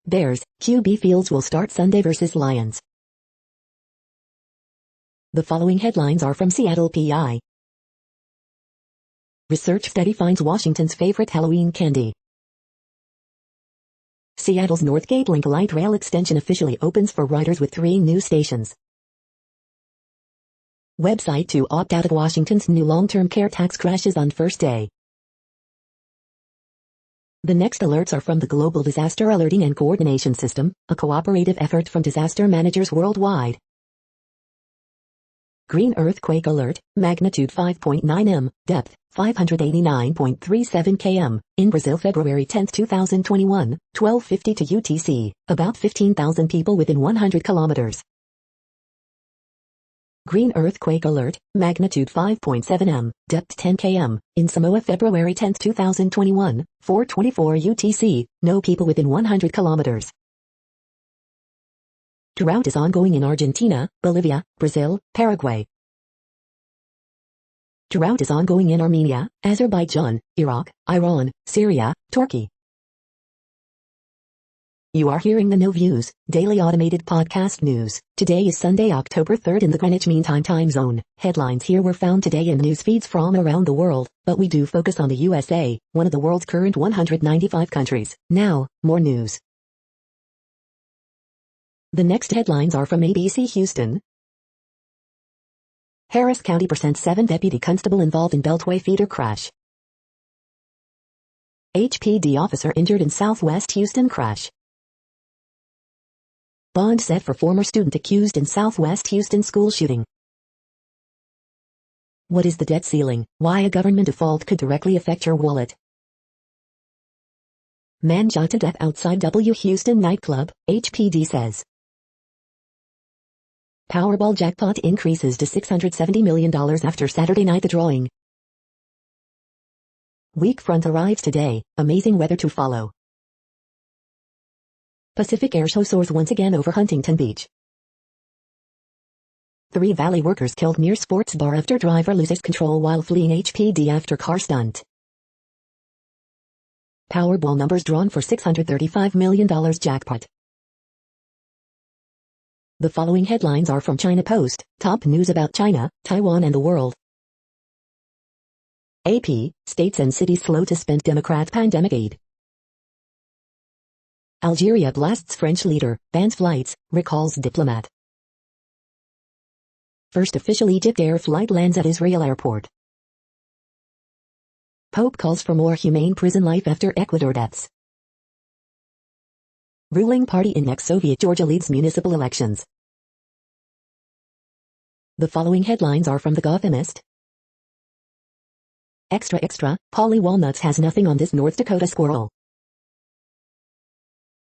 Bears, QB Fields will start Sunday versus Lions. The following headlines are from Seattle PI. Research study finds Washington's favorite Halloween candy. Seattle's Northgate Link Light Rail extension officially opens for riders with 3 new stations. Website to opt out of Washington's new long-term care tax crashes on first day. The next alerts are from the Global Disaster Alerting and Coordination System, a cooperative effort from disaster managers worldwide. Green earthquake alert, magnitude 5.9 m, depth 589.37 km, in Brazil February 10, 2021, 12:50 to UTC, about 15,000 people within 100 kilometers. Green earthquake alert, magnitude 5.7 m, depth 10 km, in Samoa February 10, 2021, 4:24 UTC, no people within 100 kilometers. Drought is ongoing in Argentina, Bolivia, Brazil, Paraguay. Drought is ongoing in Armenia, Azerbaijan, Iraq, Iran, Syria, Turkey. You are hearing the No Views, daily automated podcast news. Today is Sunday, October 3rd in the Greenwich Mean Time time zone. Headlines here were found today in news feeds from around the world, but we do focus on the USA, one of the world's current 195 countries. Now, more news. The next headlines are from ABC Houston. Harris County presents 7 deputy constable involved in Beltway feeder crash. HPD officer injured in Southwest Houston crash. Bond set for former student accused in Southwest Houston school shooting. What is the debt ceiling? Why a government default could directly affect your wallet. Man shot to death outside W Houston nightclub, HPD says. Powerball jackpot increases to $670 million after Saturday night the drawing. Weak front arrives today, amazing weather to follow. Pacific Airshow soars once again over Huntington Beach. 3 Valley workers killed near sports bar after driver loses control while fleeing HPD after car stunt. Powerball numbers drawn for $635 million jackpot. The following headlines are from China Post, top news about China, Taiwan and the world. AP, states and cities slow to spend Democrat pandemic aid. Algeria blasts French leader, bans flights, recalls diplomat. First official Egypt Air flight lands at Israel airport. Pope calls for more humane prison life after Ecuador deaths. Ruling party in ex-Soviet Georgia leads municipal elections. The following headlines are from The Gothamist. Extra extra, Polly Walnuts has nothing on this North Dakota squirrel.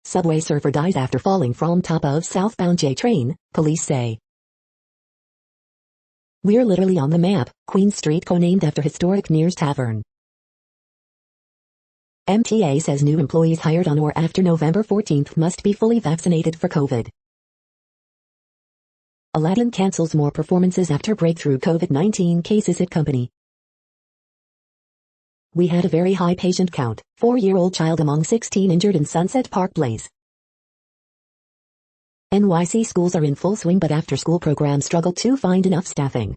Subway surfer dies after falling from top of southbound J train, police say. We're literally on the map, Queen Street co-named after historic Nears Tavern. MTA says new employees hired on or after November 14th must be fully vaccinated for COVID. Aladdin cancels more performances after breakthrough COVID-19 cases at company. We had a very high patient count, 4-year-old child among 16 injured in Sunset Park blaze. NYC schools are in full swing but after-school programs struggle to find enough staffing.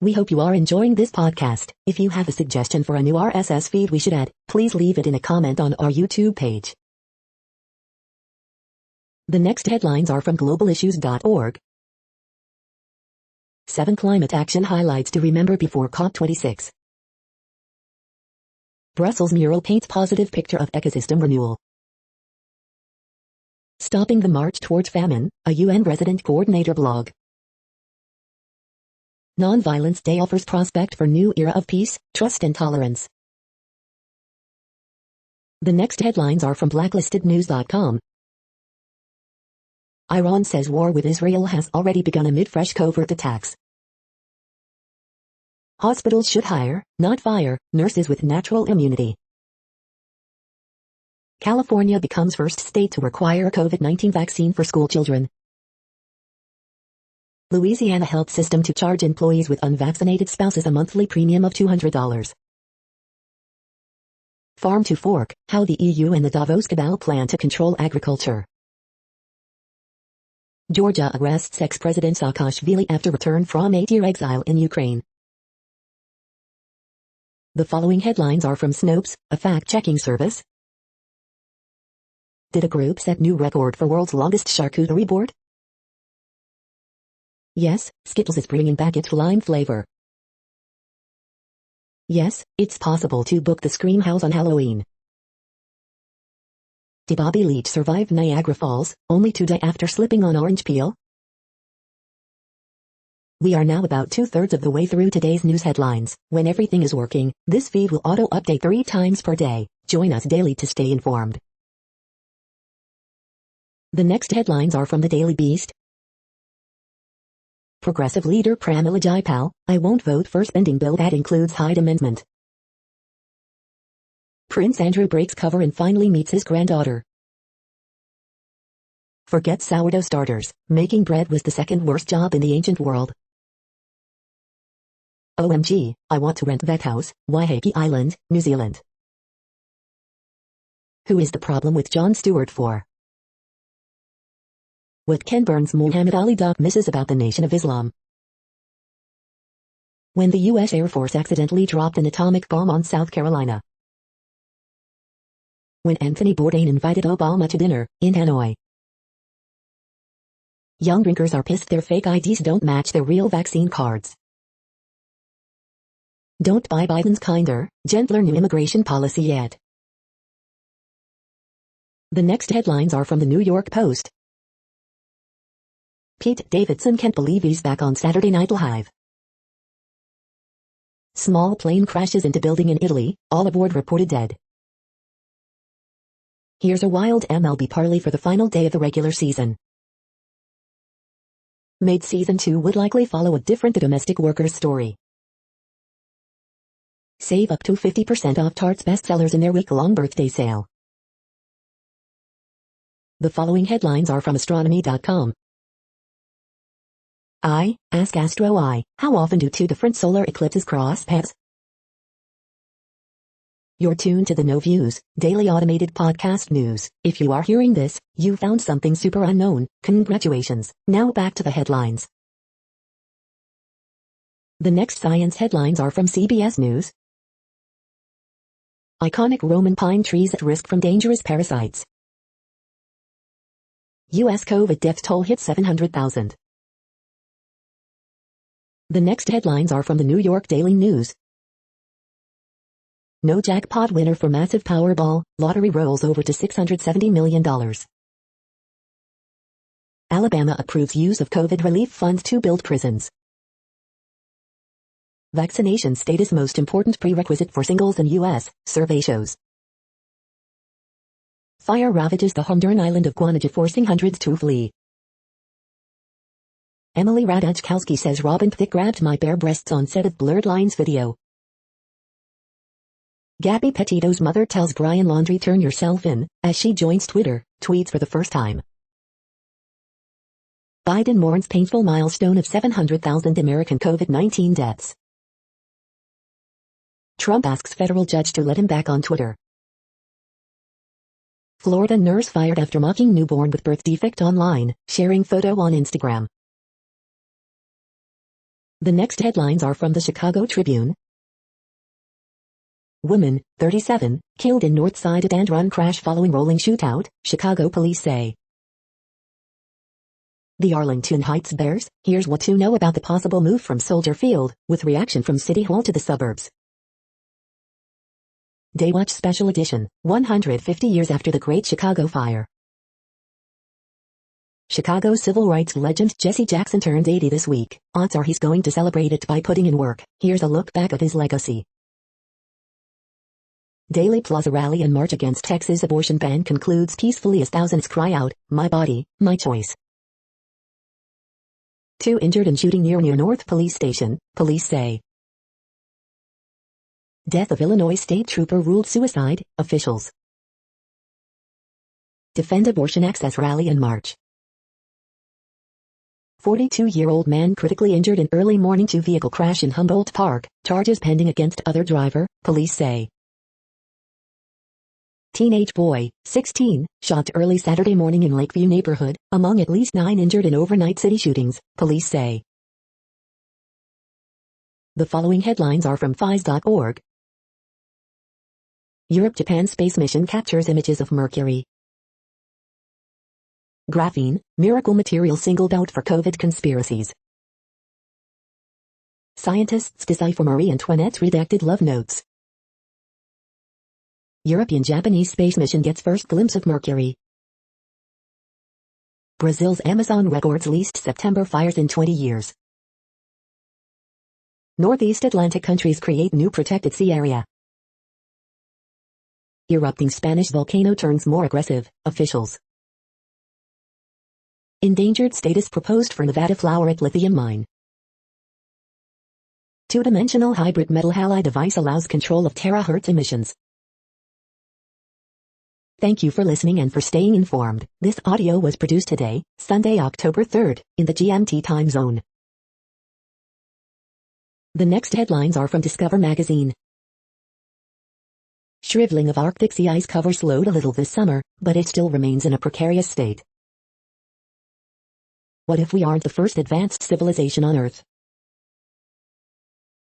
We hope you are enjoying this podcast. If you have a suggestion for a new RSS feed we should add, please leave it in a comment on our YouTube page. The next headlines are from globalissues.org. 7 climate action highlights to remember before COP26. Brussels mural paints positive picture of ecosystem renewal. Stopping the march towards famine, a UN resident coordinator blog. Nonviolence Day offers prospect for new era of peace, trust and tolerance. The next headlines are from blacklistednews.com. Iran says war with Israel has already begun amid fresh covert attacks. Hospitals should hire, not fire, nurses with natural immunity. California becomes first state to require a COVID-19 vaccine for school children. Louisiana health system to charge employees with unvaccinated spouses a monthly premium of $200. Farm to fork, how the EU and the Davos cabal plan to control agriculture. Georgia arrests ex-President Saakashvili after return from 8-year exile in Ukraine. The following headlines are from Snopes, a fact-checking service. Did a group set new record for world's longest charcuterie board? Yes, Skittles is bringing back its lime flavor. Yes, it's possible to book the Scream House on Halloween. Did Bobby Leach survive Niagara Falls, only to die after slipping on orange peel? We are now about 2/3 of the way through today's news headlines. When everything is working, this feed will auto-update 3 times per day. Join us daily to stay informed. The next headlines are from the Daily Beast. Progressive leader Pramila Jayapal, I won't vote for spending bill that includes Hyde Amendment. Prince Andrew breaks cover and finally meets his granddaughter. Forget sourdough starters, making bread was the second worst job in the ancient world. OMG, I want to rent that house, Waiheke Island, New Zealand. Who is the problem with Jon Stewart for? What Ken Burns' Muhammad Ali doc misses about the Nation of Islam. When the U.S. Air Force accidentally dropped an atomic bomb on South Carolina. When Anthony Bourdain invited Obama to dinner, in Hanoi. Young drinkers are pissed their fake IDs don't match their real vaccine cards. Don't buy Biden's kinder, gentler new immigration policy yet. The next headlines are from the New York Post. Pete Davidson can't believe he's back on Saturday Night Live. Small plane crashes into building in Italy, all aboard reported dead. Here's a wild MLB parlay for the final day of the regular season. Made Season 2 would likely follow a different domestic workers story. Save up to 50% off Tarte's bestsellers in their week-long birthday sale. The following headlines are from astronomy.com. Ask Astro I, how often do two different solar eclipses cross paths? You're tuned to the No Views, daily automated podcast news. If you are hearing this, you found something super unknown. Congratulations. Now back to the headlines. The next science headlines are from CBS News. Iconic Roman pine trees at risk from dangerous parasites. U.S. COVID death toll hits 700,000. The next headlines are from the New York Daily News. No jackpot winner for massive Powerball, lottery rolls over to $670 million. Alabama approves use of COVID relief funds to build prisons. Vaccination status most important prerequisite for singles in U.S., survey shows. Fire ravages the Honduran island of Guanaja, forcing hundreds to flee. Emily Ratajkowski says Robin Thicke grabbed my bare breasts on set of Blurred Lines video. Gabby Petito's mother tells Brian Laundrie turn yourself in, as she joins Twitter, tweets for the first time. Biden mourns painful milestone of 700,000 American COVID-19 deaths. Trump asks federal judge to let him back on Twitter. Florida nurse fired after mocking newborn with birth defect online, sharing photo on Instagram. The next headlines are from the Chicago Tribune. Woman, 37, killed in Northside and Run crash following rolling shootout, Chicago police say. The Arlington Heights Bears, here's what to know about the possible move from Soldier Field, with reaction from City Hall to the suburbs. Daywatch Special Edition, 150 years after the Great Chicago Fire. Chicago civil rights legend Jesse Jackson turned 80 this week. Odds are he's going to celebrate it by putting in work. Here's a look back at his legacy. Daily Plaza rally and march against Texas abortion ban concludes peacefully as thousands cry out, "My body, my choice." 2 injured in shooting near North Police Station, police say. Death of Illinois state trooper ruled suicide, officials. Defend abortion access rally and march. 42-year-old man critically injured in early morning two-vehicle crash in Humboldt Park, charges pending against other driver, police say. Teenage boy, 16, shot early Saturday morning in Lakeview neighborhood, among at least 9 injured in overnight city shootings, police say. The following headlines are from phys.org. Europe-Japan space mission captures images of Mercury. Graphene, miracle material singled out for COVID conspiracies. Scientists decipher Marie Antoinette's redacted love notes. European-Japanese space mission gets first glimpse of Mercury. Brazil's Amazon records least September fires in 20 years. Northeast Atlantic countries create new protected sea area. Erupting Spanish volcano turns more aggressive, officials. Endangered status proposed for Nevada Floweret lithium mine. Two-dimensional hybrid metal halide device allows control of terahertz emissions. Thank you for listening and for staying informed. This audio was produced today, Sunday, October 3rd, in the GMT time zone. The next headlines are from Discover magazine. Shriveling of Arctic sea ice cover slowed a little this summer, but it still remains in a precarious state. What if we aren't the first advanced civilization on Earth?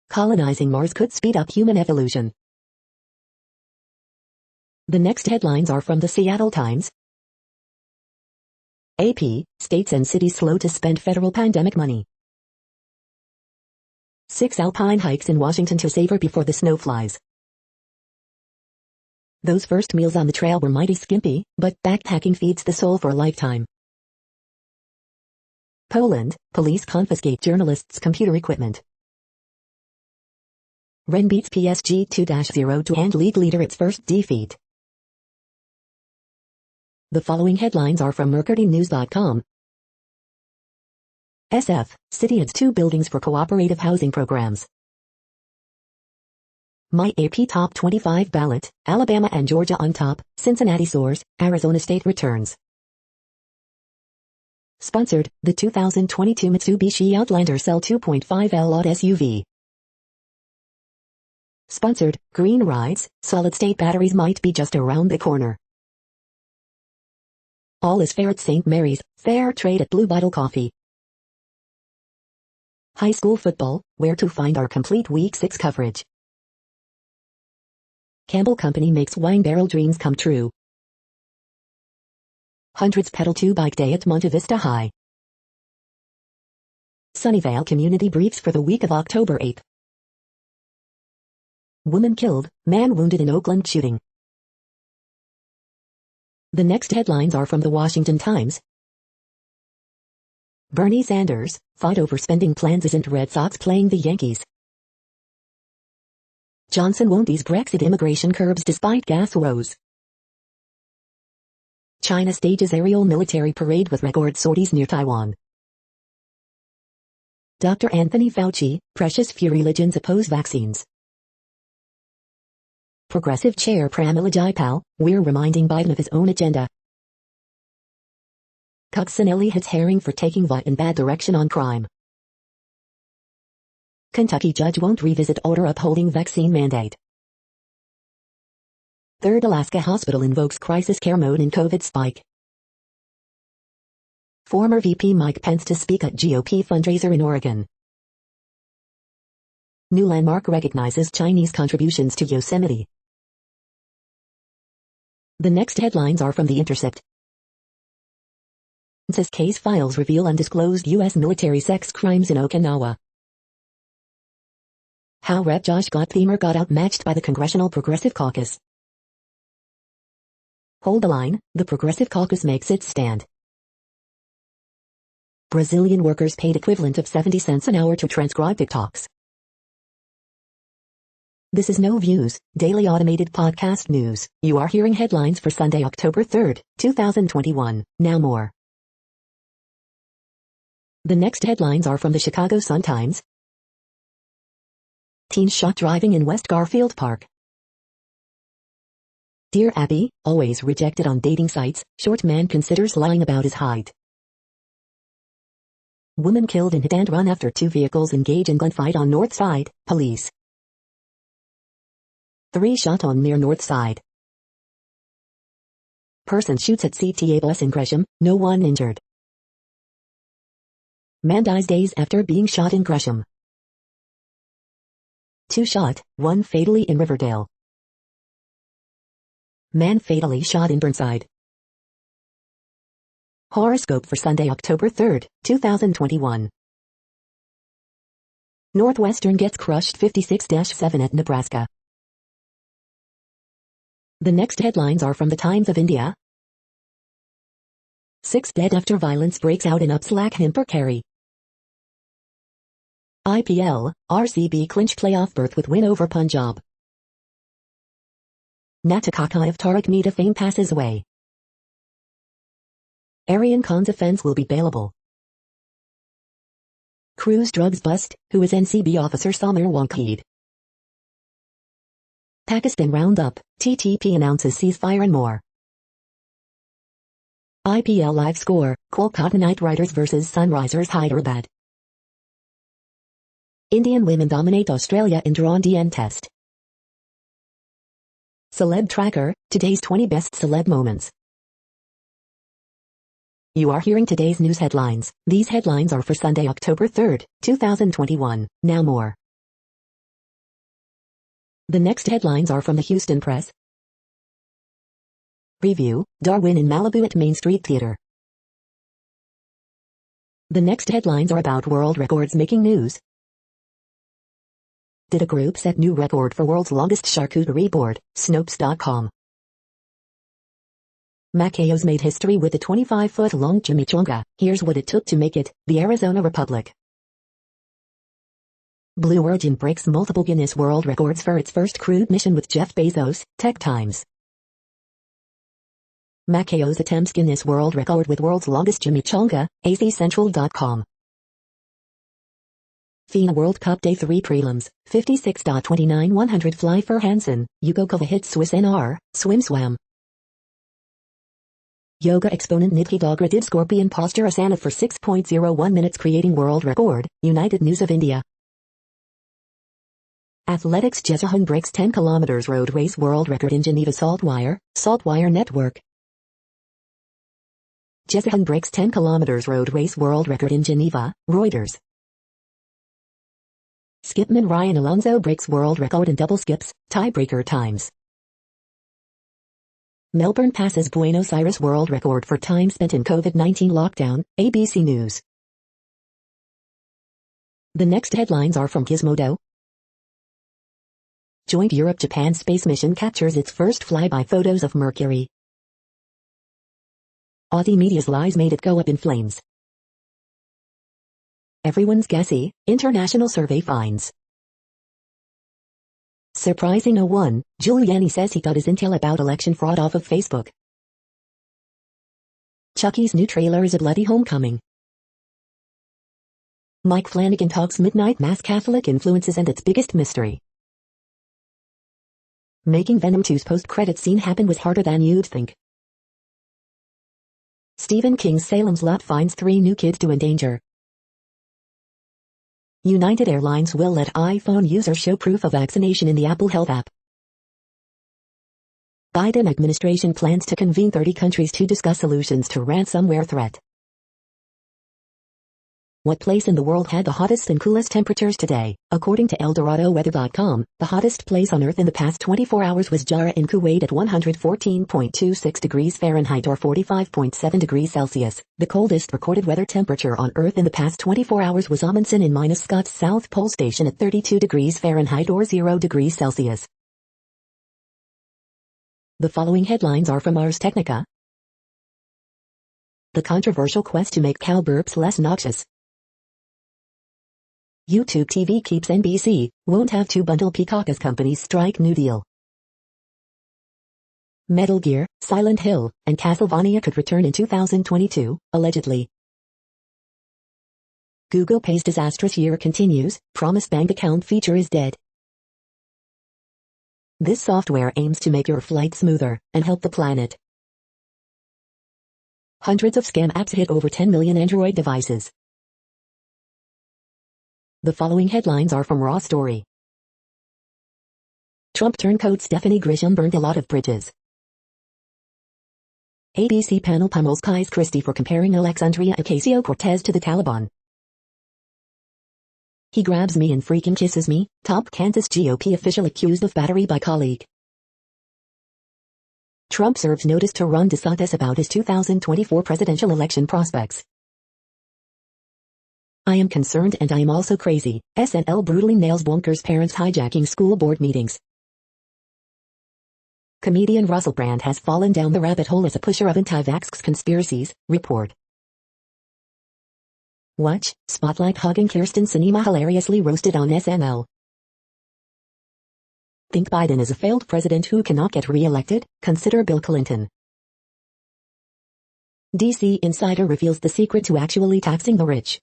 Colonizing Mars could speed up human evolution. The next headlines are from the Seattle Times. AP, states and cities slow to spend federal pandemic money. 6 alpine hikes in Washington to savor before the snow flies. Those first meals on the trail were mighty skimpy, but backpacking feeds the soul for a lifetime. Poland, police confiscate journalists' computer equipment. Rennes beats PSG 2-0 to hand league leader its first defeat. The following headlines are from mercurynews.com. SF, city adds 2 buildings for cooperative housing programs. My AP Top 25 ballot, Alabama and Georgia on top, Cincinnati soars, Arizona State returns. Sponsored, the 2022 Mitsubishi Outlander Cell 2.5L Lot SUV. Sponsored, green rides, solid-state batteries might be just around the corner. All is fair at St. Mary's, fair trade at Blue Bottle Coffee. High school football, where to find our complete Week 6 coverage. Campbell Company makes wine barrel dreams come true. Hundreds pedal to bike day at Monte Vista High. Sunnyvale Community briefs for the week of October 8th. Woman killed, man wounded in Oakland shooting. The next headlines are from the Washington Times. Bernie Sanders, fight over spending plans isn't Red Sox playing the Yankees. Johnson won't ease Brexit immigration curbs despite gas woes. China stages aerial military parade with record sorties near Taiwan. Dr. Anthony Fauci, precious few religions oppose vaccines. Progressive Chair Pramila Jayapal, we're reminding Biden of his own agenda. Cuccinelli hits herring for taking vote in bad direction on crime. Kentucky judge won't revisit order upholding vaccine mandate. Third Alaska hospital invokes crisis care mode in COVID spike. Former VP Mike Pence to speak at GOP fundraiser in Oregon. New landmark recognizes Chinese contributions to Yosemite. The next headlines are from The Intercept. Says case files reveal undisclosed U.S. military sex crimes in Okinawa. How Rep. Josh Gottheimer got outmatched by the Congressional Progressive Caucus. Hold the line, the Progressive Caucus makes its stand. Brazilian workers paid equivalent of 70 cents an hour to transcribe TikToks. This is No Views, daily automated podcast news. You are hearing headlines for Sunday, October 3rd, 2021. Now more. The next headlines are from the Chicago Sun-Times. Teen shot driving in West Garfield Park. Dear Abby, always rejected on dating sites, short man considers lying about his height. Woman killed in hit and run after two vehicles engage in gunfight on North Side, police. 3 shot on near North Side. Person shoots at CTA bus in Gresham, no one injured. Man dies days after being shot in Gresham. 2 shot, 1 fatally in Riverdale. Man fatally shot in Burnside. Horoscope for Sunday, October 3rd, 2021. Northwestern gets crushed 56-7 at Nebraska. The next headlines are from the Times of India. 6 dead after violence breaks out in Upslack Himpercarry. IPL, RCB clinch playoff berth with win over Punjab. Natakaka of Tariq Meeda fame passes away. Aryan Khan's offense will be bailable. Cruise drugs bust, who is NCB officer Samir Wankhede. Pakistan roundup, TTP announces ceasefire and more. IPL live score, Kolkata Knight Riders vs Sunrisers Hyderabad. Indian women dominate Australia in drawn DN test. Celeb Tracker, today's 20 best celeb moments. You are hearing today's news headlines. These headlines are for Sunday, October 3rd, 2021. Now more. The next headlines are from the Houston Press. Review, Darwin in Malibu at Main Street Theater. The next headlines are about world records making news. Did a group set new record for world's longest charcuterie board? Snopes.com. Macayos made history with a 25-foot-long chimichanga. Here's what it took to make it, the Arizona Republic. Blue Origin breaks multiple Guinness World Records for its first crewed mission with Jeff Bezos, Tech Times. Macayos attempts Guinness World Record with world's longest chimichanga, azcentral.com. FINA World Cup Day 3 prelims, 56.29 100 fly for Hansen, Yugo Kova hits Swiss NR, swim swam. Yoga exponent Nidhi Dogra did scorpion posture asana for 6.01 minutes, creating world record. United News of India. Athletics. Jessihan breaks 10 kilometers road race world record in Geneva. Saltwire Network. Jessihan breaks 10 kilometers road race world record in Geneva. Reuters. Skipman Ryan Alonso breaks world record in double skips, tiebreaker times. Melbourne passes Buenos Aires world record for time spent in COVID-19 lockdown. ABC News. The next headlines are from Gizmodo. Joint Europe-Japan space mission captures its first flyby photos of Mercury. Aussie media's lies made it go up in flames. Everyone's gassy, international survey finds. Surprising no one, Giuliani says he got his intel about election fraud off of Facebook. Chucky's new trailer is a bloody homecoming. Mike Flanagan talks midnight mass, Catholic influences and its biggest mystery. Making Venom 2's post-credit scene happen was harder than you'd think. Stephen King's Salem's Lot finds 3 new kids to endanger. United Airlines will let iPhone users show proof of vaccination in the Apple Health app. Biden administration plans to convene 30 countries to discuss solutions to ransomware threat. What place in the world had the hottest and coolest temperatures today? According to ElDoradoWeather.com, the hottest place on Earth in the past 24 hours was Jarrah in Kuwait at 114.26 degrees Fahrenheit or 45.7 degrees Celsius. The coldest recorded weather temperature on Earth in the past 24 hours was Amundsen in Scott's South Pole Station at 32 degrees Fahrenheit or 0 degrees Celsius. The following headlines are from Ars Technica. The controversial quest to make cow burps less noxious. YouTube TV keeps NBC, won't have to bundle Peacock as companies strike new deal. Metal Gear, Silent Hill, and Castlevania could return in 2022, allegedly. Google Pay's disastrous year continues, promise bank account feature is dead. This software aims to make your flight smoother and help the planet. Hundreds of scam apps hit over 10 million Android devices. The following headlines are from Raw Story. Trump turncoat Stephanie Grisham burned a lot of bridges. ABC panel pummels Kais Christie for comparing Alexandria Ocasio-Cortez to the Taliban. He grabs me and freaking kisses me, top Kansas GOP official accused of battery by colleague. Trump serves notice to Ron DeSantis about his 2024 presidential election prospects. I am concerned and I am also crazy. SNL brutally nails bonkers parents hijacking school board meetings. Comedian Russell Brand has fallen down the rabbit hole as a pusher of anti-vax conspiracies, report. Watch, Spotlight hogging Kirsten Sinema hilariously roasted on SNL. Think Biden is a failed president who cannot get re-elected? Consider Bill Clinton. DC Insider reveals the secret to actually taxing the rich.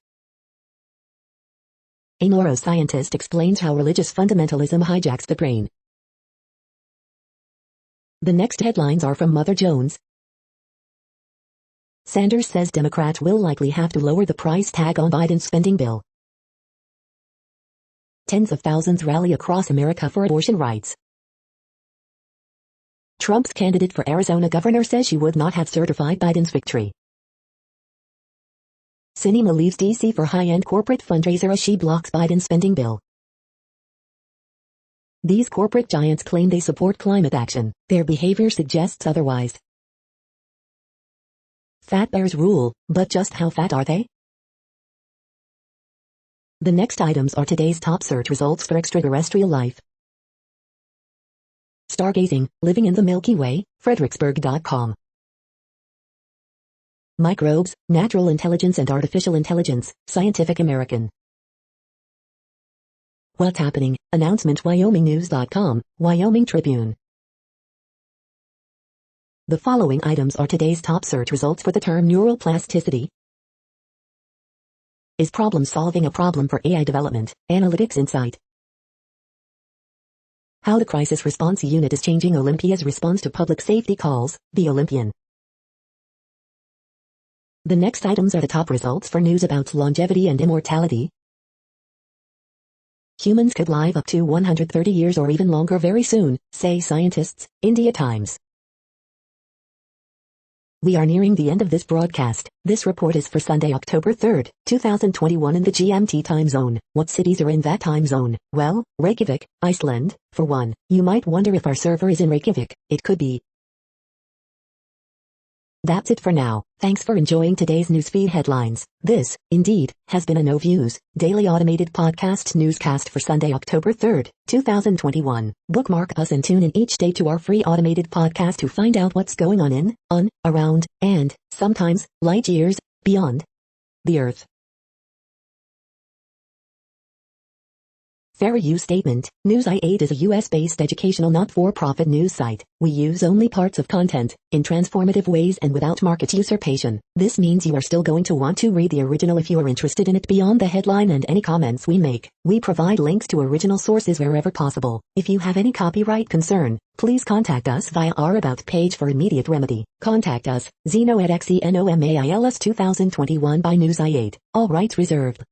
A neuroscientist explains how religious fundamentalism hijacks the brain. The next headlines are from Mother Jones. Sanders says Democrats will likely have to lower the price tag on Biden's spending bill. Tens of thousands rally across America for abortion rights. Trump's candidate for Arizona governor says she would not have certified Biden's victory. Sinema leaves D.C. for high-end corporate fundraiser as she blocks Biden's spending bill. These corporate giants claim they support climate action. Their behavior suggests otherwise. Fat bears rule, but just how fat are they? The next items are today's top search results for extraterrestrial life. Stargazing, living in the Milky Way, Fredericksburg.com. Microbes, Natural Intelligence and Artificial Intelligence, Scientific American. What's happening? Announcement WyomingNews.com, Wyoming Tribune. The following items are today's top search results for the term neural plasticity. Is problem solving a problem for AI development? Analytics Insight. How the Crisis Response Unit is changing Olympia's response to public safety calls, The Olympian. The next items are the top results for news about longevity and immortality. Humans could live up to 130 years or even longer very soon, say scientists. India Times. We are nearing the end of this broadcast. This report is for Sunday, October 3rd, 2021 in the GMT time zone. What cities are in that time zone? Well, Reykjavik, Iceland, for one. You might wonder if our server is in Reykjavik. It could be. That's it for now. Thanks for enjoying today's newsfeed headlines. This, indeed, has been a No Views, daily automated podcast newscast for Sunday, October 3rd, 2021. Bookmark us and tune in each day to our free automated podcast to find out what's going on, around, and, sometimes, light years, beyond the Earth. Fair use statement. Newsite is a US-based educational not-for-profit news site. We use only parts of content, in transformative ways and without market usurpation. This means you are still going to want to read the original if you are interested in it beyond the headline and any comments we make. We provide links to original sources wherever possible. If you have any copyright concern, please contact us via our About page for immediate remedy. Contact us, Zeno at XENOMAILS 2021 by Newsite. All rights reserved.